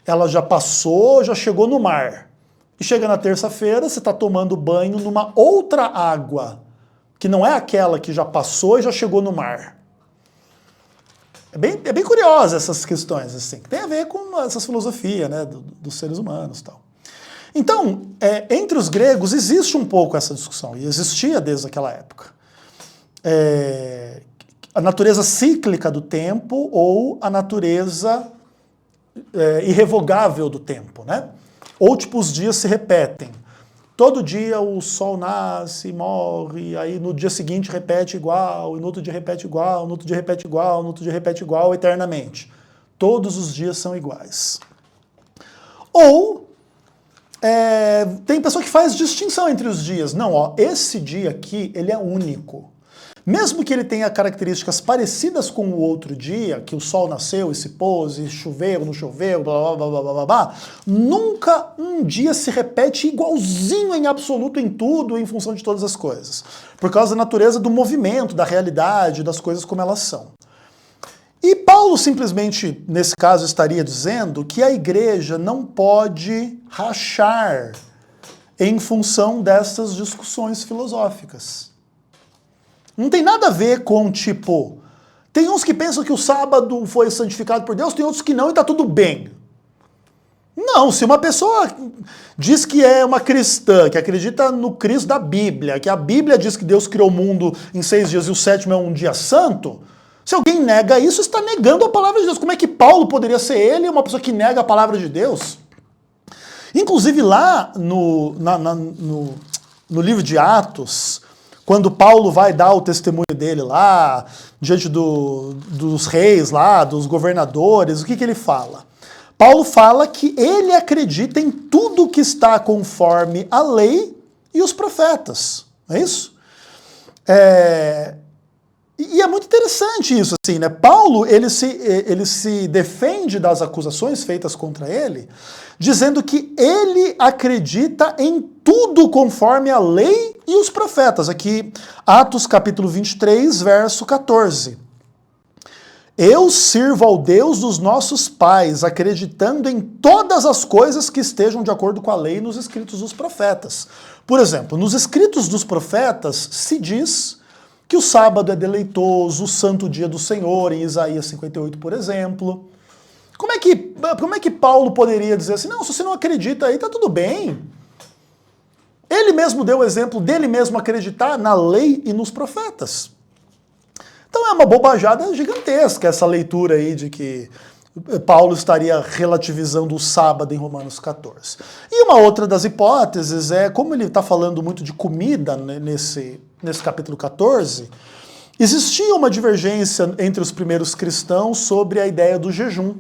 ela já passou, já chegou no mar. E chega na terça-feira, você está tomando banho numa outra água, que não é aquela que já passou e já chegou no mar. É bem curiosa essas questões, assim, que tem a ver com essas filosofias, né, dos seres humanos e tal. Então, entre os gregos existe um pouco essa discussão, e existia desde aquela época. A natureza cíclica do tempo ou a natureza irrevogável do tempo, né? Ou tipo, os dias se repetem. Todo dia o sol nasce, morre, aí no dia seguinte repete igual, e no outro dia repete igual, no outro dia repete igual, no outro dia repete igual, eternamente. Todos os dias são iguais. Ou tem pessoa que faz distinção entre os dias. Não, ó, esse dia aqui, ele é único. Mesmo que ele tenha características parecidas com o outro dia, que o sol nasceu e se pôs, e choveu, não choveu, blá, blá, blá, blá, blá, blá, nunca um dia se repete igualzinho em absoluto em tudo, em função de todas as coisas. Por causa da natureza do movimento, da realidade, das coisas como elas são. E Paulo simplesmente, nesse caso, estaria dizendo que a igreja não pode rachar em função dessas discussões filosóficas. Não tem nada a ver com, tipo, tem uns que pensam que o sábado foi santificado por Deus, tem outros que não e tá tudo bem. Não, se uma pessoa diz que é uma cristã, que acredita no Cristo da Bíblia, que a Bíblia diz que Deus criou o mundo em 6 dias e o 7º é um dia santo, se alguém nega isso, está negando a palavra de Deus. Como é que Paulo poderia ser ele, uma pessoa que nega a palavra de Deus? Inclusive lá no livro de Atos, quando Paulo vai dar o testemunho dele lá, diante dos reis lá, dos governadores, o que ele fala? Paulo fala que ele acredita em tudo que está conforme a lei e os profetas. Não é isso? E é muito interessante isso, assim, né? Paulo, ele se defende das acusações feitas contra ele, dizendo que ele acredita em tudo conforme a lei e os profetas. Aqui, Atos capítulo 23, verso 14. Eu sirvo ao Deus dos nossos pais, acreditando em todas as coisas que estejam de acordo com a lei nos escritos dos profetas. Por exemplo, nos escritos dos profetas se diz que o sábado é deleitoso, o santo dia do Senhor, em Isaías 58, por exemplo. Como é que Paulo poderia dizer assim, não, se você não acredita aí, tá tudo bem. Ele mesmo deu o exemplo dele mesmo acreditar na lei e nos profetas. Então é uma bobajada gigantesca essa leitura aí de que Paulo estaria relativizando o sábado em Romanos 14. E uma outra das hipóteses é, como ele está falando muito de comida nesse capítulo 14, existia uma divergência entre os primeiros cristãos sobre a ideia do jejum.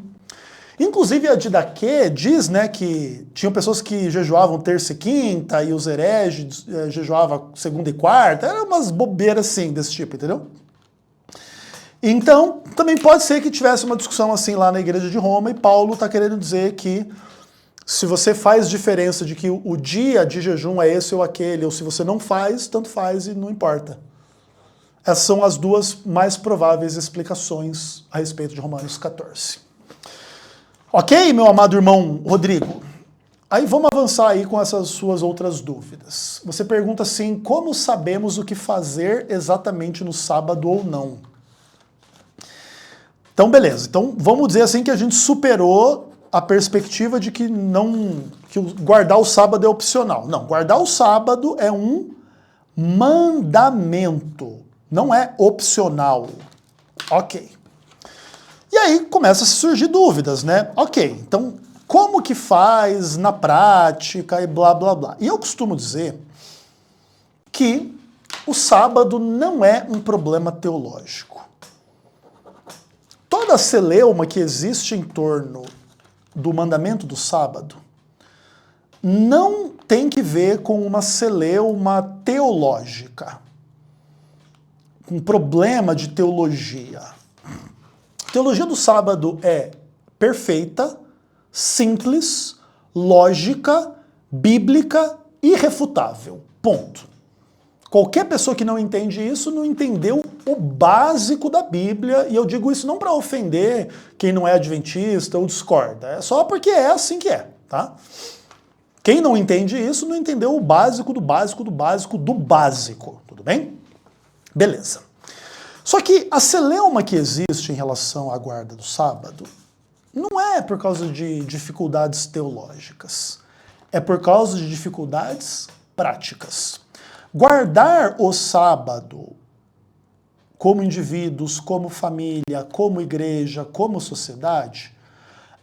Inclusive a Didaquê diz, né, que tinham pessoas que jejuavam terça e quinta e os hereges jejuavam segunda e quarta, eram umas bobeiras assim desse tipo, entendeu? Então, também pode ser que tivesse uma discussão assim lá na igreja de Roma e Paulo está querendo dizer que se você faz diferença de que o dia de jejum é esse ou aquele, ou se você não faz, tanto faz e não importa. Essas são as duas mais prováveis explicações a respeito de Romanos 14. Ok, meu amado irmão Rodrigo? Aí vamos avançar aí com essas suas outras dúvidas. Você pergunta assim, como sabemos o que fazer exatamente no sábado ou não? Então, beleza. Então, vamos dizer assim que a gente superou a perspectiva de que guardar o sábado é opcional. Não, guardar o sábado é um mandamento, não é opcional. Ok. E aí começam a surgir dúvidas, né? Ok, então como que faz na prática e blá blá blá. E eu costumo dizer que o sábado não é um problema teológico. Toda a celeuma que existe em torno do mandamento do sábado não tem que ver com uma celeuma teológica, um problema de teologia. A teologia do sábado é perfeita, simples, lógica, bíblica, irrefutável. Ponto. Qualquer pessoa que não entende isso não entendeu o básico da Bíblia, e eu digo isso não para ofender quem não é adventista ou discorda, é só porque é assim que é, tá? Quem não entende isso não entendeu o básico do básico do básico do básico, tudo bem? Beleza. Só que a celeuma que existe em relação à guarda do sábado não é por causa de dificuldades teológicas, é por causa de dificuldades práticas. Guardar o sábado como indivíduos, como família, como igreja, como sociedade,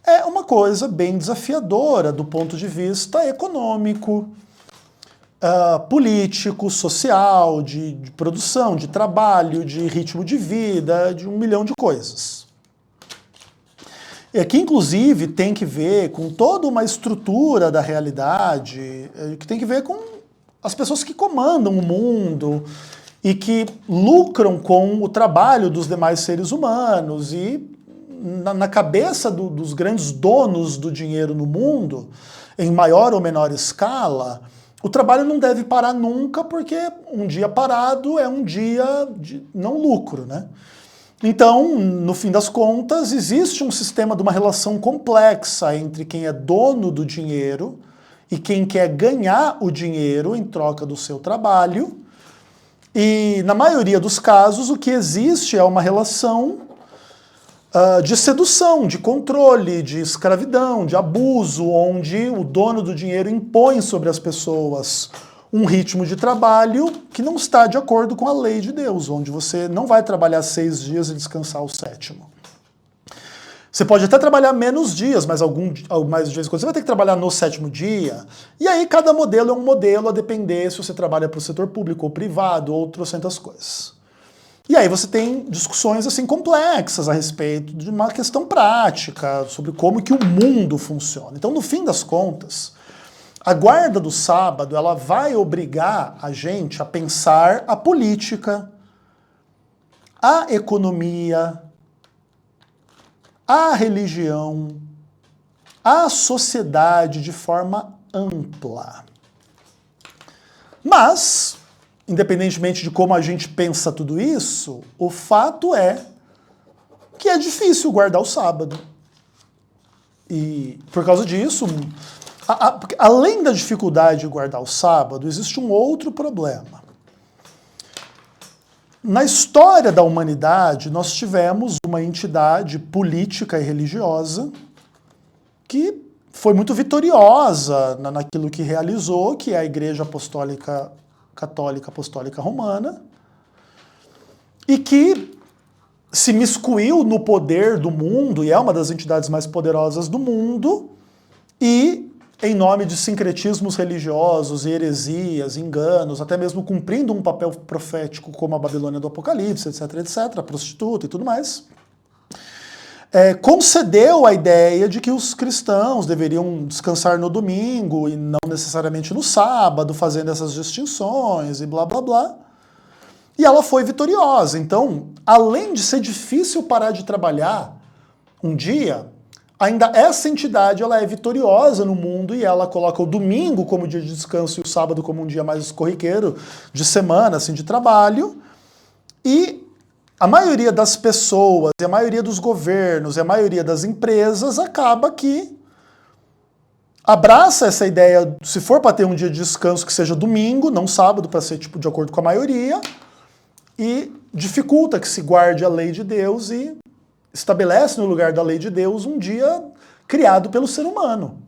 é uma coisa bem desafiadora do ponto de vista econômico, político, social, de produção, de trabalho, de ritmo de vida, de 1 milhão de coisas. E aqui, inclusive, tem que ver com toda uma estrutura da realidade, que tem que ver com as pessoas que comandam o mundo e que lucram com o trabalho dos demais seres humanos, e na cabeça dos grandes donos do dinheiro no mundo, em maior ou menor escala, o trabalho não deve parar nunca, porque um dia parado é um dia de não lucro, né? Então, no fim das contas, existe um sistema de uma relação complexa entre quem é dono do dinheiro e quem quer ganhar o dinheiro em troca do seu trabalho. E, na maioria dos casos, o que existe é uma relação de sedução, de controle, de escravidão, de abuso, onde o dono do dinheiro impõe sobre as pessoas um ritmo de trabalho que não está de acordo com a lei de Deus, onde você não vai trabalhar 6 dias e descansar o 7º. Você pode até trabalhar menos dias, mas mais de vez em quando você vai ter que trabalhar no 7º dia. E aí cada modelo é um modelo, a depender se você trabalha para o setor público ou privado, ou trocentas coisas. E aí você tem discussões assim complexas a respeito de uma questão prática, sobre como que o mundo funciona. Então, no fim das contas, a guarda do sábado, ela vai obrigar a gente a pensar a política, a economia, a religião, a sociedade de forma ampla. Mas, independentemente de como a gente pensa tudo isso, o fato é que é difícil guardar o sábado. E, por causa disso, além da dificuldade de guardar o sábado, existe um outro problema. Na história da humanidade, nós tivemos uma entidade política e religiosa que foi muito vitoriosa naquilo que realizou, que é a Igreja Católica Apostólica Romana, e que se miscuiu no poder do mundo, e é uma das entidades mais poderosas do mundo, e em nome de sincretismos religiosos, heresias, enganos, até mesmo cumprindo um papel profético como a Babilônia do Apocalipse, etc, etc, a prostituta e tudo mais, concedeu a ideia de que os cristãos deveriam descansar no domingo e não necessariamente no sábado, fazendo essas distinções e blá blá blá. E ela foi vitoriosa. Então, além de ser difícil parar de trabalhar um dia, ainda essa entidade ela é vitoriosa no mundo e ela coloca o domingo como dia de descanso e o sábado como um dia mais corriqueiro de semana, assim, de trabalho. E a maioria das pessoas, e a maioria dos governos, e a maioria das empresas acaba que abraça essa ideia, se for para ter um dia de descanso que seja domingo, não sábado, para ser tipo de acordo com a maioria, e dificulta que se guarde a lei de Deus e estabelece no lugar da lei de Deus um dia criado pelo ser humano,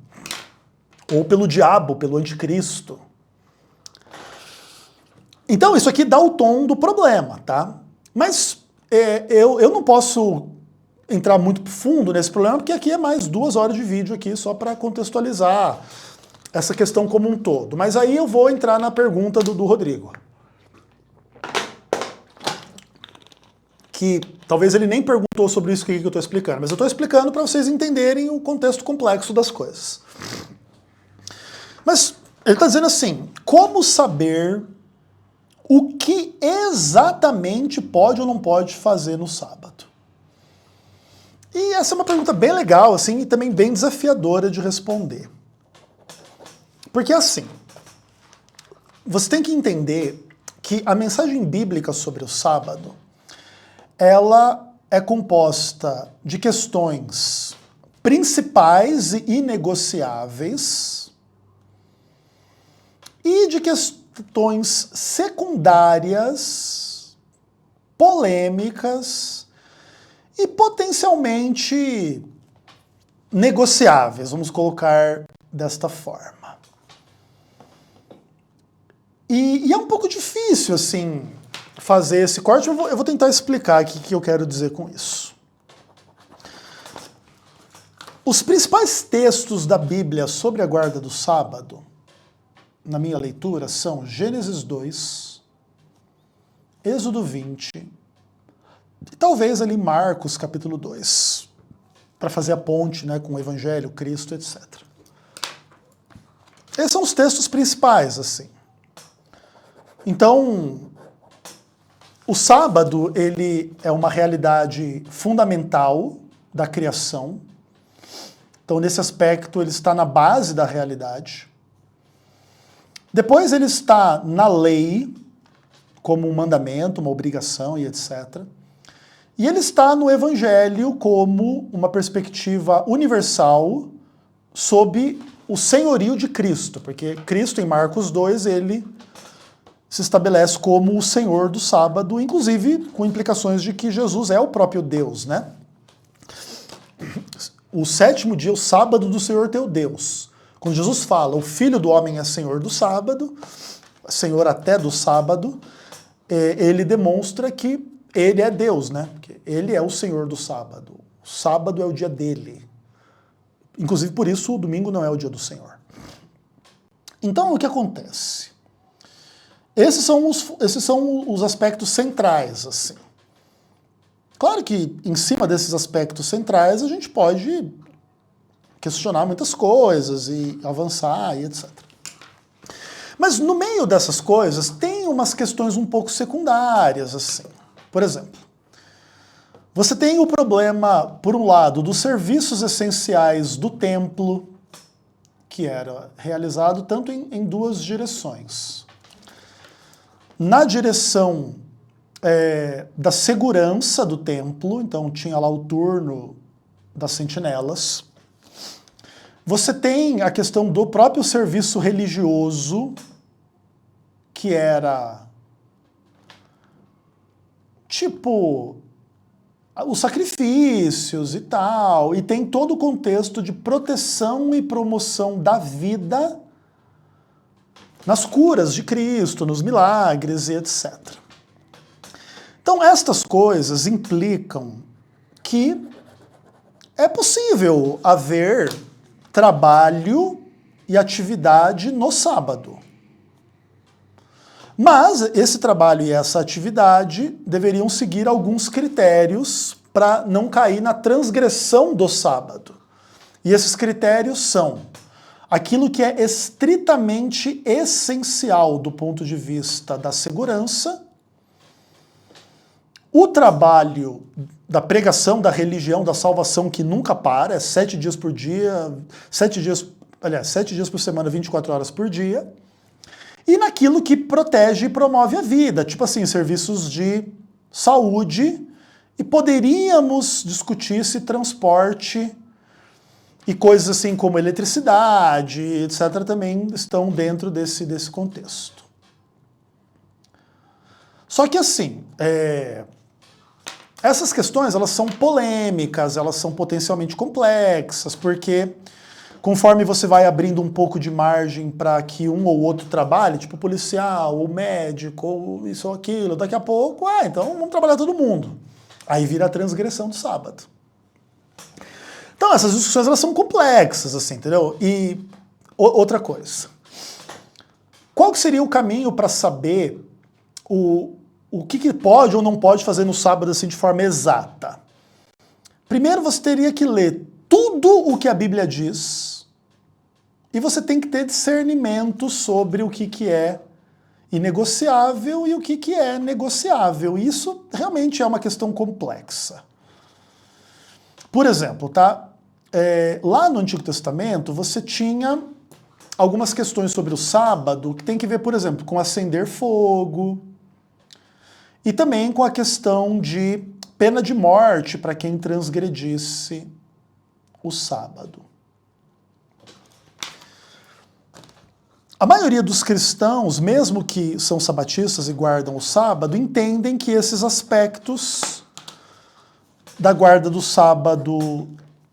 ou pelo diabo, pelo anticristo. Então isso aqui dá o tom do problema, tá? Mas eu não posso entrar muito fundo nesse problema, porque aqui é mais 2 horas de vídeo aqui só para contextualizar essa questão como um todo. Mas aí eu vou entrar na pergunta do Rodrigo. Que talvez ele nem perguntou sobre isso que eu estou explicando, mas eu estou explicando para vocês entenderem o contexto complexo das coisas. Mas ele está dizendo assim, como saber o que exatamente pode ou não pode fazer no sábado? E essa é uma pergunta bem legal, assim, e também bem desafiadora de responder. Porque assim, você tem que entender que a mensagem bíblica sobre o sábado, ela é composta de questões principais e inegociáveis e de questões secundárias, polêmicas e potencialmente negociáveis, vamos colocar desta forma. E é um pouco difícil, assim, fazer esse corte. Eu vou tentar explicar aqui o que eu quero dizer com isso. Os principais textos da Bíblia sobre a guarda do sábado, na minha leitura, são Gênesis 2, Êxodo 20, e talvez ali Marcos capítulo 2, para fazer a ponte, né, com o Evangelho, Cristo, etc. Esses são os textos principais, assim. Então, o sábado, ele é uma realidade fundamental da criação. Então, nesse aspecto, ele está na base da realidade. Depois, ele está na lei, como um mandamento, uma obrigação e etc. E ele está no Evangelho como uma perspectiva universal sob o senhorio de Cristo, porque Cristo, em Marcos 2, ele se estabelece como o Senhor do sábado, inclusive com implicações de que Jesus é o próprio Deus, né? O sétimo dia, o sábado do Senhor teu Deus. Quando Jesus fala, o Filho do Homem é Senhor do sábado, Senhor até do sábado, ele demonstra que ele é Deus, né? Porque ele é o Senhor do sábado. O sábado é o dia dele. Inclusive, por isso, o domingo não é o dia do Senhor. Então, o que acontece? Esses são os aspectos centrais, assim. Claro que, em cima desses aspectos centrais, a gente pode questionar muitas coisas e avançar e etc. Mas no meio dessas coisas, tem umas questões um pouco secundárias, assim. Por exemplo, você tem o problema, por um lado, dos serviços essenciais do templo, que era realizado tanto em duas direções. Na direção da segurança do templo, então tinha lá o turno das sentinelas. Você tem a questão do próprio serviço religioso, que era tipo os sacrifícios e tal, e tem todo o contexto de proteção e promoção da vida nas curas de Cristo, nos milagres e etc. Então, estas coisas implicam que é possível haver trabalho e atividade no sábado. Mas esse trabalho e essa atividade deveriam seguir alguns critérios para não cair na transgressão do sábado. E esses critérios são aquilo que é estritamente essencial do ponto de vista da segurança, o trabalho da pregação, da religião, da salvação que nunca para, é 7 dias por dia, 7 dias por semana, 24 horas por dia, e naquilo que protege e promove a vida, tipo assim, serviços de saúde, e poderíamos discutir se transporte e coisas assim como eletricidade, etc., também estão dentro desse contexto. Só que assim, essas questões elas são polêmicas, elas são potencialmente complexas, porque conforme você vai abrindo um pouco de margem para que um ou outro trabalhe, tipo policial, ou médico, ou isso ou aquilo, daqui a pouco, então vamos trabalhar todo mundo. Aí vira a transgressão do sábado. Então essas discussões elas são complexas, assim, entendeu? E outra coisa, qual que seria o caminho para saber o que pode ou não pode fazer no sábado assim de forma exata? Primeiro você teria que ler tudo o que a Bíblia diz e você tem que ter discernimento sobre o que é inegociável e o que é negociável. E isso realmente é uma questão complexa. Por exemplo, tá? Lá no Antigo Testamento você tinha algumas questões sobre o sábado que tem que ver, por exemplo, com acender fogo, e também com a questão de pena de morte para quem transgredisse o sábado. A maioria dos cristãos, mesmo que são sabatistas e guardam o sábado, entendem que esses aspectos da guarda do sábado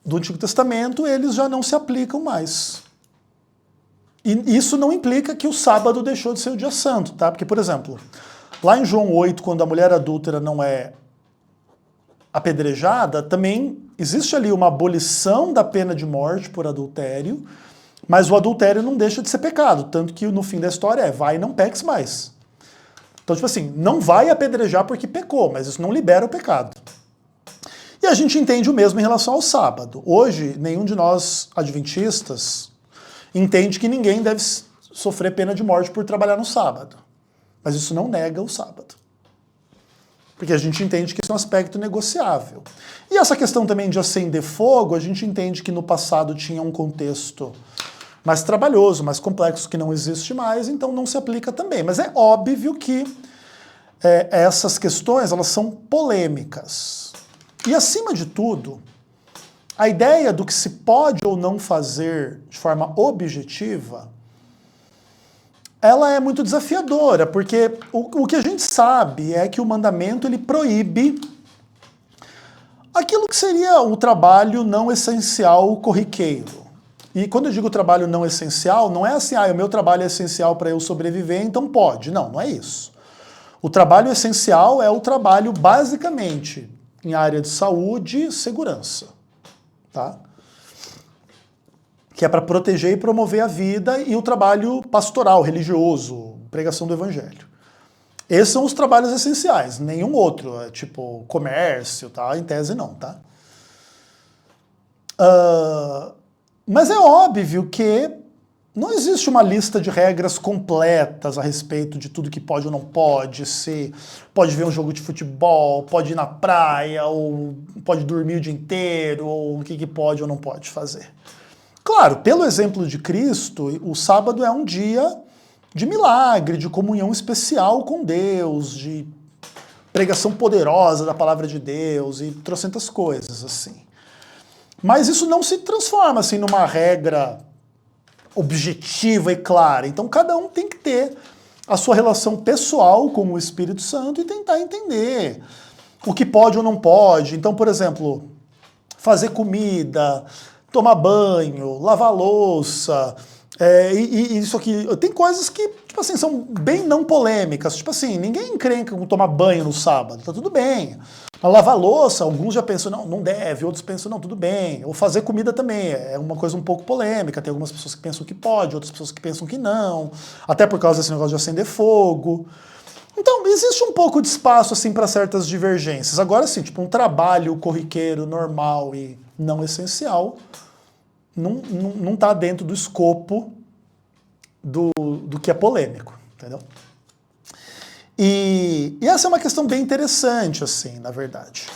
do Antigo Testamento, eles já não se aplicam mais. E isso não implica que o sábado deixou de ser o dia santo, tá? Porque, por exemplo, lá em João 8, quando a mulher adúltera não é apedrejada, também existe ali uma abolição da pena de morte por adultério, mas o adultério não deixa de ser pecado, tanto que no fim da história vai e não peques mais. Então, tipo assim, não vai apedrejar porque pecou, mas isso não libera o pecado. E a gente entende o mesmo em relação ao sábado. Hoje, nenhum de nós adventistas entende que ninguém deve sofrer pena de morte por trabalhar no sábado. Mas isso não nega o sábado. Porque a gente entende que isso é um aspecto negociável. E essa questão também de acender fogo, a gente entende que no passado tinha um contexto mais trabalhoso, mais complexo, que não existe mais, então não se aplica também. Mas é óbvio que essas questões, elas são polêmicas. E acima de tudo, a ideia do que se pode ou não fazer de forma objetiva, ela é muito desafiadora, porque o que a gente sabe é que o mandamento ele proíbe aquilo que seria o trabalho não essencial corriqueiro. E quando eu digo trabalho não essencial, não é assim, o meu trabalho é essencial para eu sobreviver, então pode. Não, não é isso. O trabalho essencial é o trabalho basicamente em área de saúde e segurança, tá? Que é para proteger e promover a vida, e o trabalho pastoral, religioso, pregação do evangelho. Esses são os trabalhos essenciais, nenhum outro, tipo comércio, tá? Em tese não, tá? Mas é óbvio que não existe uma lista de regras completas a respeito de tudo que pode ou não pode, se pode ver um jogo de futebol, pode ir na praia, ou pode dormir o dia inteiro, ou o que pode ou não pode fazer. Claro, pelo exemplo de Cristo, o sábado é um dia de milagre, de comunhão especial com Deus, de pregação poderosa da palavra de Deus e trocentas coisas assim. Mas isso não se transforma assim numa regra objetiva e clara. Então cada um tem que ter a sua relação pessoal com o Espírito Santo e tentar entender o que pode ou não pode. Então, por exemplo, fazer comida, tomar banho, lavar louça, e isso aqui. Tem coisas que, tipo assim, são bem não polêmicas. Tipo assim, ninguém encrenca com tomar banho no sábado, tá tudo bem. Mas lavar louça, alguns já pensam, não, não deve, outros pensam, não, tudo bem. Ou fazer comida também, é uma coisa um pouco polêmica. Tem algumas pessoas que pensam que pode, outras pessoas que pensam que não. Até por causa desse negócio de acender fogo. Então, existe um pouco de espaço, assim, para certas divergências. Agora, sim, tipo, um trabalho corriqueiro, normal e não essencial, não está dentro do escopo do que é polêmico, entendeu? E essa é uma questão bem interessante, assim, na verdade.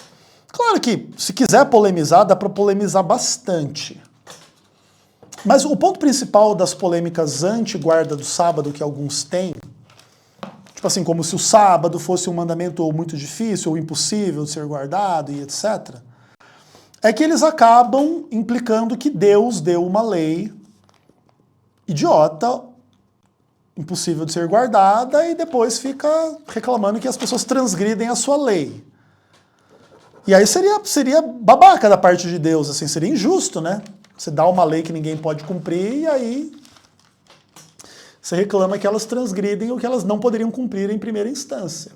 Claro que, se quiser polemizar, dá para polemizar bastante. Mas o ponto principal das polêmicas anti-guarda do sábado que alguns têm, tipo assim, como se o sábado fosse um mandamento ou muito difícil ou impossível de ser guardado e etc., é que eles acabam implicando que Deus deu uma lei idiota, impossível de ser guardada, e depois fica reclamando que as pessoas transgridem a sua lei. E aí seria babaca da parte de Deus, assim, seria injusto, né? Você dá uma lei que ninguém pode cumprir e aí você reclama que elas transgridem o que elas não poderiam cumprir em primeira instância.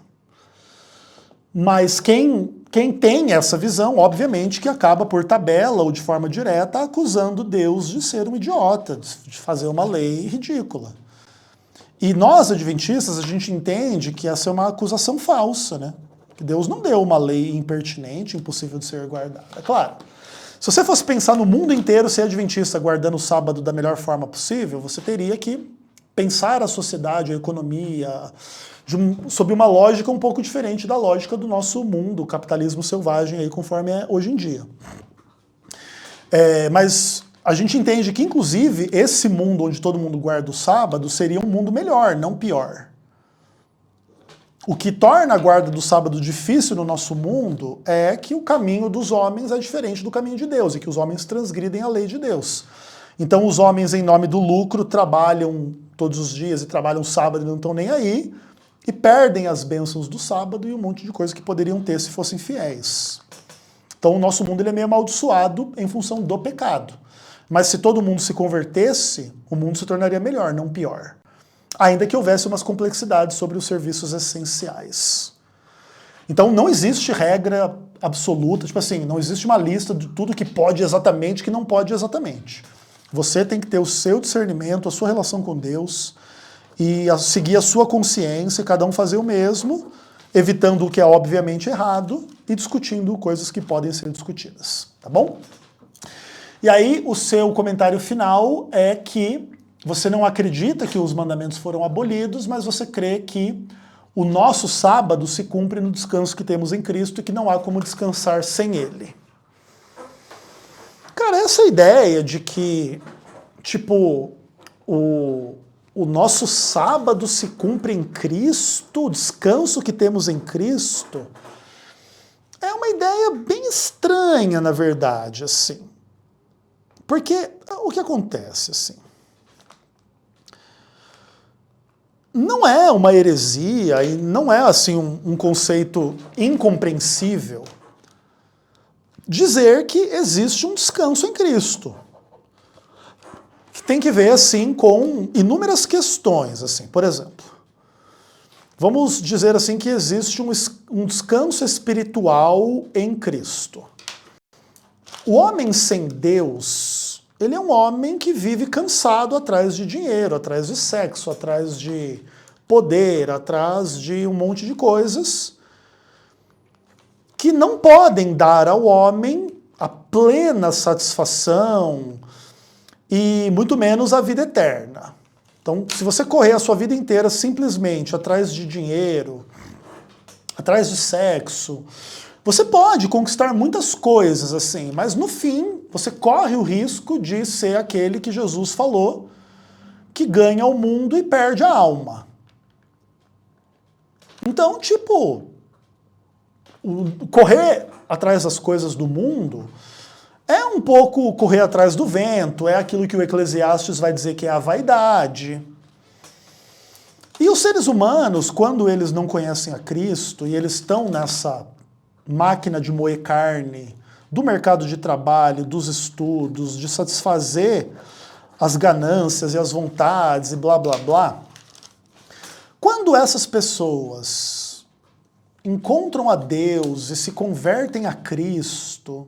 Mas quem tem essa visão, obviamente, que acaba por tabela ou de forma direta acusando Deus de ser um idiota, de fazer uma lei ridícula. E nós, adventistas, a gente entende que essa é uma acusação falsa, né? Que Deus não deu uma lei impertinente, impossível de ser guardada. É claro, se você fosse pensar no mundo inteiro ser adventista guardando o sábado da melhor forma possível, você teria que pensar a sociedade, a economia, sob uma lógica um pouco diferente da lógica do nosso mundo, o capitalismo selvagem, aí, conforme é hoje em dia. Mas a gente entende que, inclusive, esse mundo onde todo mundo guarda o sábado seria um mundo melhor, não pior. O que torna a guarda do sábado difícil no nosso mundo é que o caminho dos homens é diferente do caminho de Deus e que os homens transgridem a lei de Deus. Então os homens, em nome do lucro, trabalham todos os dias e trabalham sábado e não estão nem aí e perdem as bênçãos do sábado e um monte de coisa que poderiam ter se fossem fiéis. Então o nosso mundo ele é meio amaldiçoado em função do pecado. Mas se todo mundo se convertesse, o mundo se tornaria melhor, não pior. Ainda que houvesse umas complexidades sobre os serviços essenciais. Então não existe regra absoluta, tipo assim, não existe uma lista de tudo que pode exatamente e que não pode exatamente. Você tem que ter o seu discernimento, a sua relação com Deus e seguir a sua consciência, cada um fazer o mesmo, evitando o que é obviamente errado e discutindo coisas que podem ser discutidas, tá bom? E aí o seu comentário final é que você não acredita que os mandamentos foram abolidos, mas você crê que o nosso sábado se cumpre no descanso que temos em Cristo e que não há como descansar sem ele. Cara, essa ideia de que, tipo, o nosso sábado se cumpre em Cristo, o descanso que temos em Cristo, é uma ideia bem estranha, na verdade, assim. Porque o que acontece, assim, não é uma heresia e não é, assim, um conceito incompreensível dizer que existe um descanso em Cristo. Que tem que ver, assim, com inúmeras questões, assim. Por exemplo, vamos dizer, assim, que existe um descanso espiritual em Cristo. O homem sem Deus, ele é um homem que vive cansado atrás de dinheiro, atrás de sexo, atrás de poder, atrás de um monte de coisas que não podem dar ao homem a plena satisfação e muito menos a vida eterna. Então, se você correr a sua vida inteira simplesmente atrás de dinheiro, atrás de sexo, você pode conquistar muitas coisas assim, mas no fim você corre o risco de ser aquele que Jesus falou, que ganha o mundo e perde a alma. Então, tipo, correr atrás das coisas do mundo é um pouco correr atrás do vento, é aquilo que o Eclesiastes vai dizer que é a vaidade. E os seres humanos, quando eles não conhecem a Cristo e eles estão nessa máquina de moer carne, do mercado de trabalho, dos estudos, de satisfazer as ganâncias e as vontades e blá blá blá, quando essas pessoas encontram a Deus e se convertem a Cristo,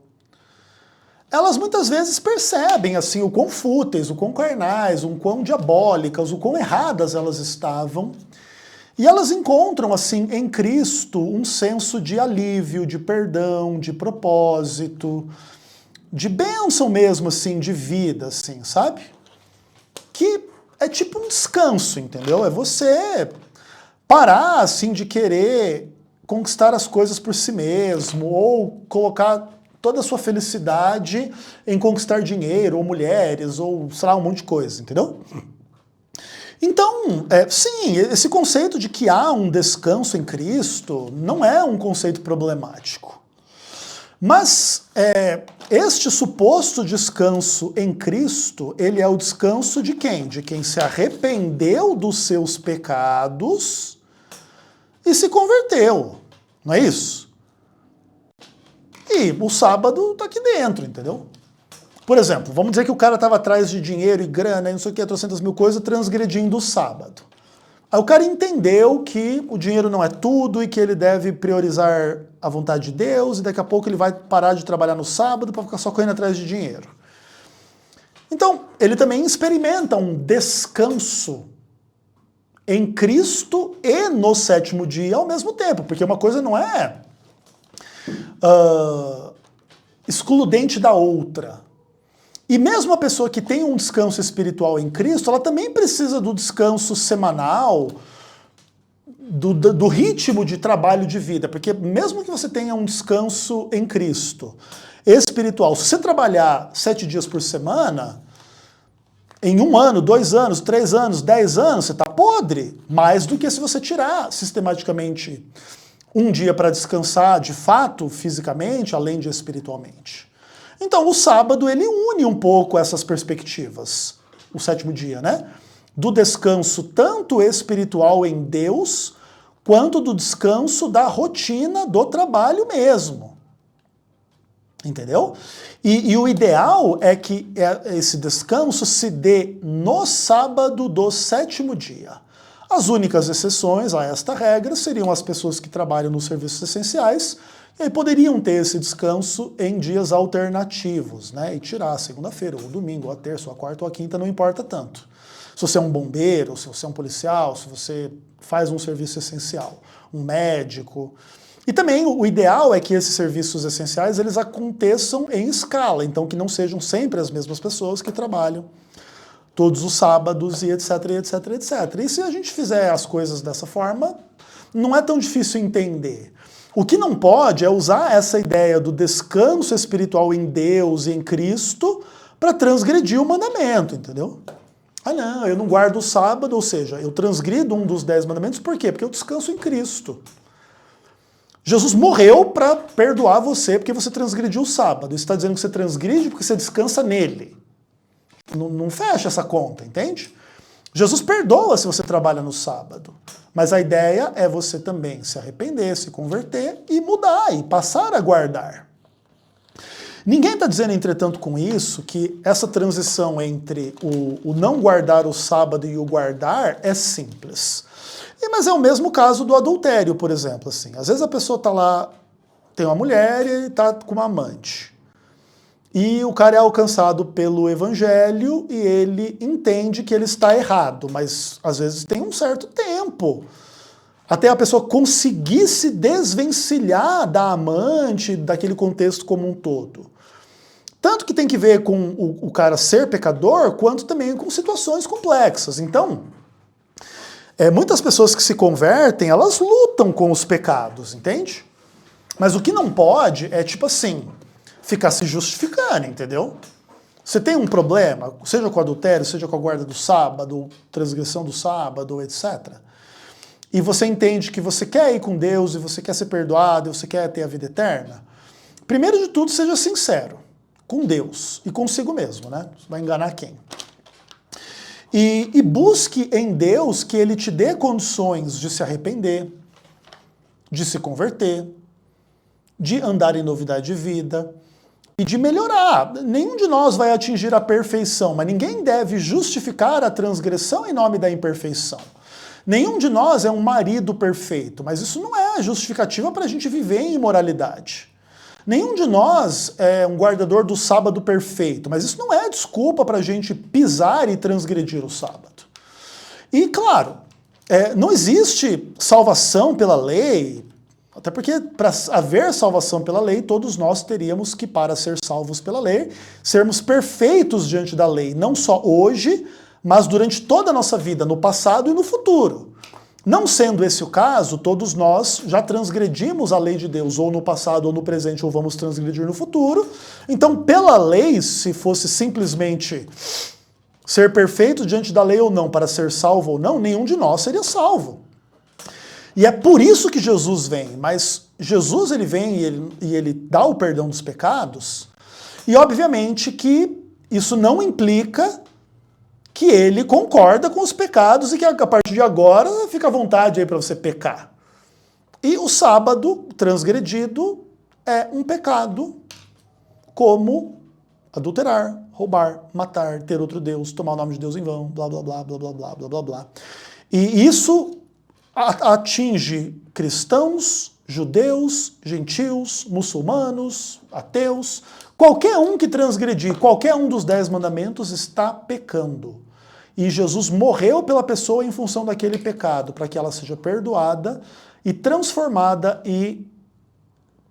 elas muitas vezes percebem assim o quão fúteis, o quão carnais, o quão diabólicas, o quão erradas elas estavam. E elas encontram, assim, em Cristo, um senso de alívio, de perdão, de propósito, de bênção mesmo, assim, de vida, assim, sabe? Que é tipo um descanso, entendeu? É você parar, assim, de querer conquistar as coisas por si mesmo, ou colocar toda a sua felicidade em conquistar dinheiro, ou mulheres, ou, sei lá, um monte de coisa, entendeu? Então, sim, esse conceito de que há um descanso em Cristo não é um conceito problemático. Mas este suposto descanso em Cristo, ele é o descanso de quem? De quem se arrependeu dos seus pecados e se converteu, não é isso? E o sábado está aqui dentro, entendeu? Por exemplo, vamos dizer que o cara estava atrás de dinheiro e grana, e não sei o que, 300.000 coisas, transgredindo o sábado. Aí o cara entendeu que o dinheiro não é tudo e que ele deve priorizar a vontade de Deus, e daqui a pouco ele vai parar de trabalhar no sábado para ficar só correndo atrás de dinheiro. Então, ele também experimenta um descanso em Cristo e no sétimo dia ao mesmo tempo, porque uma coisa não é excludente da outra. E mesmo a pessoa que tem um descanso espiritual em Cristo, ela também precisa do descanso semanal, do ritmo de trabalho de vida, porque mesmo que você tenha um descanso em Cristo espiritual, se você trabalhar 7 dias por semana, Em 1 ano, 2 anos, 3 anos, 10 anos, você está podre. Mais do que se você tirar sistematicamente um dia para descansar de fato, fisicamente, além de espiritualmente. Então o sábado ele une um pouco essas perspectivas, o 7º dia, né? Do descanso tanto espiritual em Deus, quanto do descanso da rotina do trabalho mesmo. Entendeu? E o ideal é que esse descanso se dê no sábado do 7º dia. As únicas exceções a esta regra seriam as pessoas que trabalham nos serviços essenciais, e aí poderiam ter esse descanso em dias alternativos, né? E tirar a segunda-feira, ou o domingo, ou a terça, ou a quarta, ou a quinta, não importa tanto. Se você é um bombeiro, se você é um policial, se você faz um serviço essencial, um médico. E também o ideal é que esses serviços essenciais eles aconteçam em escala, então que não sejam sempre as mesmas pessoas que trabalham todos os sábados e etc, etc, etc. E se a gente fizer as coisas dessa forma, não é tão difícil entender. O que não pode é usar essa ideia do descanso espiritual em Deus e em Cristo para transgredir o mandamento, entendeu? Ah não, eu não guardo o sábado, ou seja, eu transgrido um dos 10 mandamentos, por quê? Porque eu descanso em Cristo. Jesus morreu para perdoar você porque você transgrediu o sábado. Isso está dizendo que você transgride porque você descansa nele. Não fecha essa conta, entende? Jesus perdoa se você trabalha no sábado. Mas a ideia é você também se arrepender, se converter e mudar, e passar a guardar. Ninguém está dizendo, entretanto, com isso, que essa transição entre o não guardar o sábado e o guardar é simples. Mas é o mesmo caso do adultério, por exemplo. Assim. Às vezes a pessoa está lá, tem uma mulher e está com uma amante. E o cara é alcançado pelo evangelho e ele entende que ele está errado, mas às vezes tem um certo tempo até a pessoa conseguir se desvencilhar da amante, daquele contexto como um todo. Tanto que tem que ver com o cara ser pecador, quanto também com situações complexas. Então, muitas pessoas que se convertem, elas lutam com os pecados, entende? Mas o que não pode é tipo assim, ficar se justificando, entendeu? Você tem um problema, seja com adultério, seja com a guarda do sábado, transgressão do sábado, etc. E você entende que você quer ir com Deus, e você quer ser perdoado, e você quer ter a vida eterna. Primeiro de tudo, seja sincero com Deus e consigo mesmo, né? Você vai enganar quem? E busque em Deus que Ele te dê condições de se arrepender, de se converter, de andar em novidade de vida, e de melhorar. Nenhum de nós vai atingir a perfeição, mas ninguém deve justificar a transgressão em nome da imperfeição. Nenhum de nós é um marido perfeito, mas isso não é justificativa para a gente viver em imoralidade. Nenhum de nós é um guardador do sábado perfeito, mas isso não é desculpa para a gente pisar e transgredir o sábado. E claro, não existe salvação pela lei, até porque para haver salvação pela lei, todos nós teríamos que, para ser salvos pela lei, sermos perfeitos diante da lei, não só hoje, mas durante toda a nossa vida, no passado e no futuro. Não sendo esse o caso, todos nós já transgredimos a lei de Deus, ou no passado, ou no presente, ou vamos transgredir no futuro. Então, pela lei, se fosse simplesmente ser perfeito diante da lei ou não, para ser salvo ou não, nenhum de nós seria salvo. E é por isso que Jesus vem, mas Jesus ele vem e ele dá o perdão dos pecados, e obviamente que isso não implica que ele concorda com os pecados e que a partir de agora fica à vontade aí para você pecar. E o sábado transgredido é um pecado como adulterar, roubar, matar, ter outro Deus, tomar o nome de Deus em vão, blá blá blá blá blá blá blá blá blá. E isso atinge cristãos, judeus, gentios, muçulmanos, ateus. Qualquer um que transgredir qualquer um dos 10 mandamentos está pecando. E Jesus morreu pela pessoa em função daquele pecado, para que ela seja perdoada e transformada e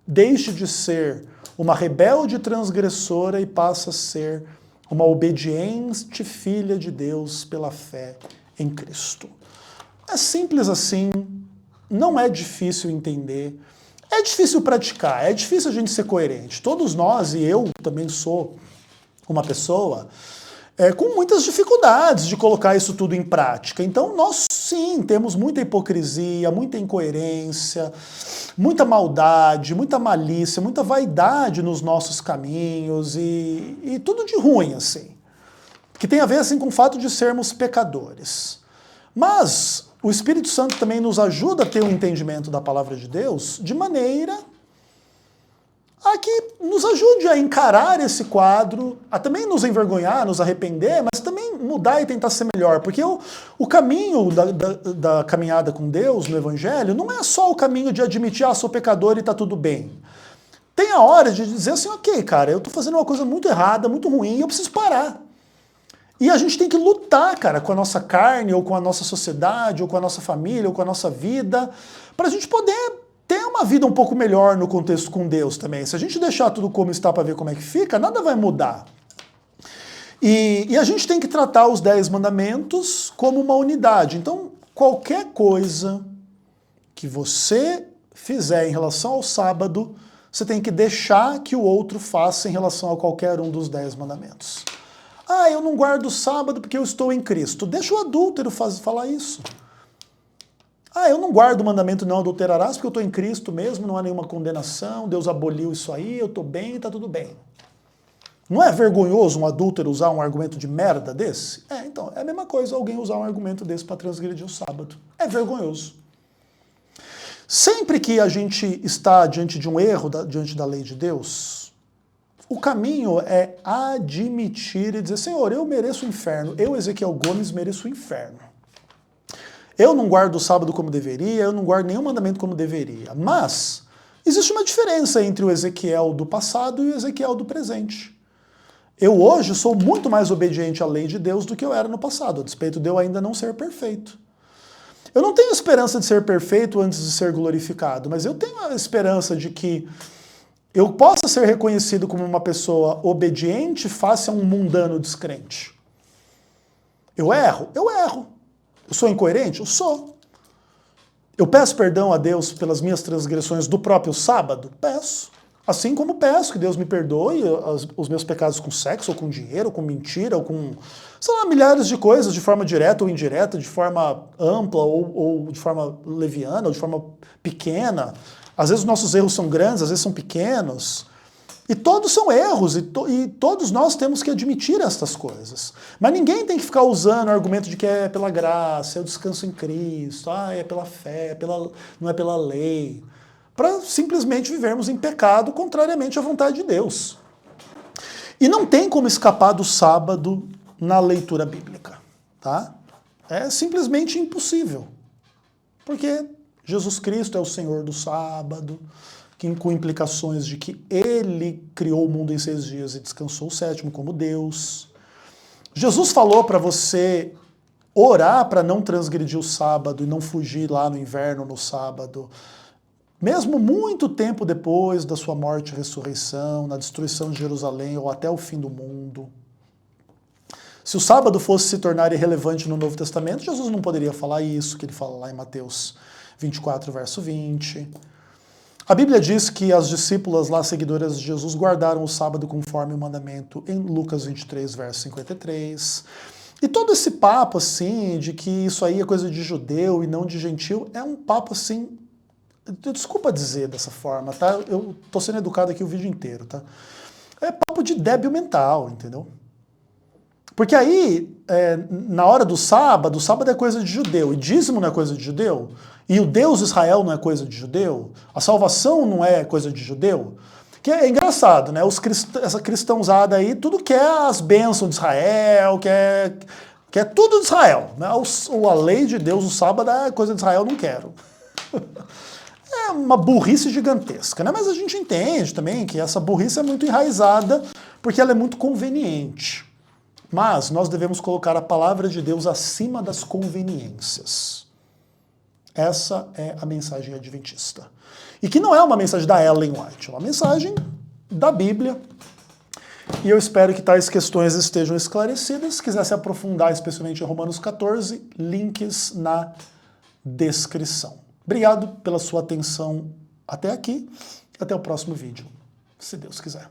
deixe de ser uma rebelde transgressora e passe a ser uma obediente filha de Deus pela fé em Cristo. É simples assim, não é difícil entender, é difícil praticar, é difícil a gente ser coerente. Todos nós, e eu também sou uma pessoa com muitas dificuldades de colocar isso tudo em prática. Então nós sim temos muita hipocrisia, muita incoerência, muita maldade, muita malícia, muita vaidade nos nossos caminhos e tudo de ruim, assim. Que tem a ver assim, com o fato de sermos pecadores. Mas o Espírito Santo também nos ajuda a ter um entendimento da palavra de Deus de maneira a que nos ajude a encarar esse quadro, a também nos envergonhar, nos arrepender, mas também mudar e tentar ser melhor. Porque o caminho da caminhada com Deus no Evangelho não é só o caminho de admitir, sou pecador e tá tudo bem. Tem a hora de dizer assim, ok, cara, eu tô fazendo uma coisa muito errada, muito ruim, e eu preciso parar. E a gente tem que lutar, cara, com a nossa carne, ou com a nossa sociedade, ou com a nossa família, ou com a nossa vida, para a gente poder ter uma vida um pouco melhor no contexto com Deus também. Se a gente deixar tudo como está para ver como é que fica, nada vai mudar. E a gente tem que tratar os 10 mandamentos como uma unidade. Então, qualquer coisa que você fizer em relação ao sábado, você tem que deixar que o outro faça em relação a qualquer um dos 10 mandamentos. Eu não guardo o sábado porque eu estou em Cristo. Deixa o adúltero falar isso. Eu não guardo o mandamento não adulterarás porque eu estou em Cristo mesmo, não há nenhuma condenação, Deus aboliu isso aí, eu estou bem e está tudo bem. Não é vergonhoso um adúltero usar um argumento de merda desse? Então, é a mesma coisa alguém usar um argumento desse para transgredir o sábado. É vergonhoso. Sempre que a gente está diante de um erro, diante da lei de Deus, o caminho é admitir e dizer, Senhor, eu mereço o inferno, eu, Ezequiel Gomes, mereço o inferno. Eu não guardo o sábado como deveria, eu não guardo nenhum mandamento como deveria. Mas existe uma diferença entre o Ezequiel do passado e o Ezequiel do presente. Eu hoje sou muito mais obediente à lei de Deus do que eu era no passado, a despeito de eu ainda não ser perfeito. Eu não tenho esperança de ser perfeito antes de ser glorificado, mas eu tenho a esperança de que eu possa ser reconhecido como uma pessoa obediente face a um mundano descrente. Eu erro? Eu erro. Eu sou incoerente? Eu sou. Eu peço perdão a Deus pelas minhas transgressões do próprio sábado? Peço. Assim como peço que Deus me perdoe os meus pecados com sexo, ou com dinheiro, ou com mentira, ou com, sei lá, milhares de coisas, de forma direta ou indireta, de forma ampla ou de forma leviana, ou de forma pequena. Às vezes os nossos erros são grandes, às vezes são pequenos. E todos são erros, e todos nós temos que admitir estas coisas. Mas ninguém tem que ficar usando o argumento de que é pela graça, é o descanso em Cristo, é pela fé, não é pela lei, para simplesmente vivermos em pecado contrariamente à vontade de Deus. E não tem como escapar do sábado na leitura bíblica, tá? É simplesmente impossível. Porque Jesus Cristo é o Senhor do sábado, com implicações de que ele criou o mundo em 6 dias e descansou o 7º como Deus. Jesus falou para você orar para não transgredir o sábado e não fugir lá no inverno no sábado, mesmo muito tempo depois da sua morte e ressurreição, na destruição de Jerusalém ou até o fim do mundo. Se o sábado fosse se tornar irrelevante no Novo Testamento, Jesus não poderia falar isso, que ele fala lá em Mateus 24, verso 20. A Bíblia diz que as discípulas lá, seguidoras de Jesus, guardaram o sábado conforme o mandamento em Lucas 23, verso 53. E todo esse papo, assim, de que isso aí é coisa de judeu e não de gentil, é um papo, assim, desculpa dizer dessa forma, tá? Eu tô sendo educado aqui o vídeo inteiro, tá? É papo de débil mental, entendeu? Porque aí, na hora do sábado é coisa de judeu, e dízimo não é coisa de judeu, e o Deus Israel não é coisa de judeu, a salvação não é coisa de judeu. Que é engraçado, né? Essa cristãozada aí, tudo quer as bênçãos de Israel, quer tudo de Israel. Né? A lei de Deus, o sábado é coisa de Israel, não quero. É uma burrice gigantesca, né? Mas a gente entende também que essa burrice é muito enraizada, porque ela é muito conveniente. Mas nós devemos colocar a palavra de Deus acima das conveniências. Essa é a mensagem adventista. E que não é uma mensagem da Ellen White, é uma mensagem da Bíblia. E eu espero que tais questões estejam esclarecidas. Se quiser se aprofundar, especialmente em Romanos 14, links na descrição. Obrigado pela sua atenção até aqui. Até o próximo vídeo, se Deus quiser.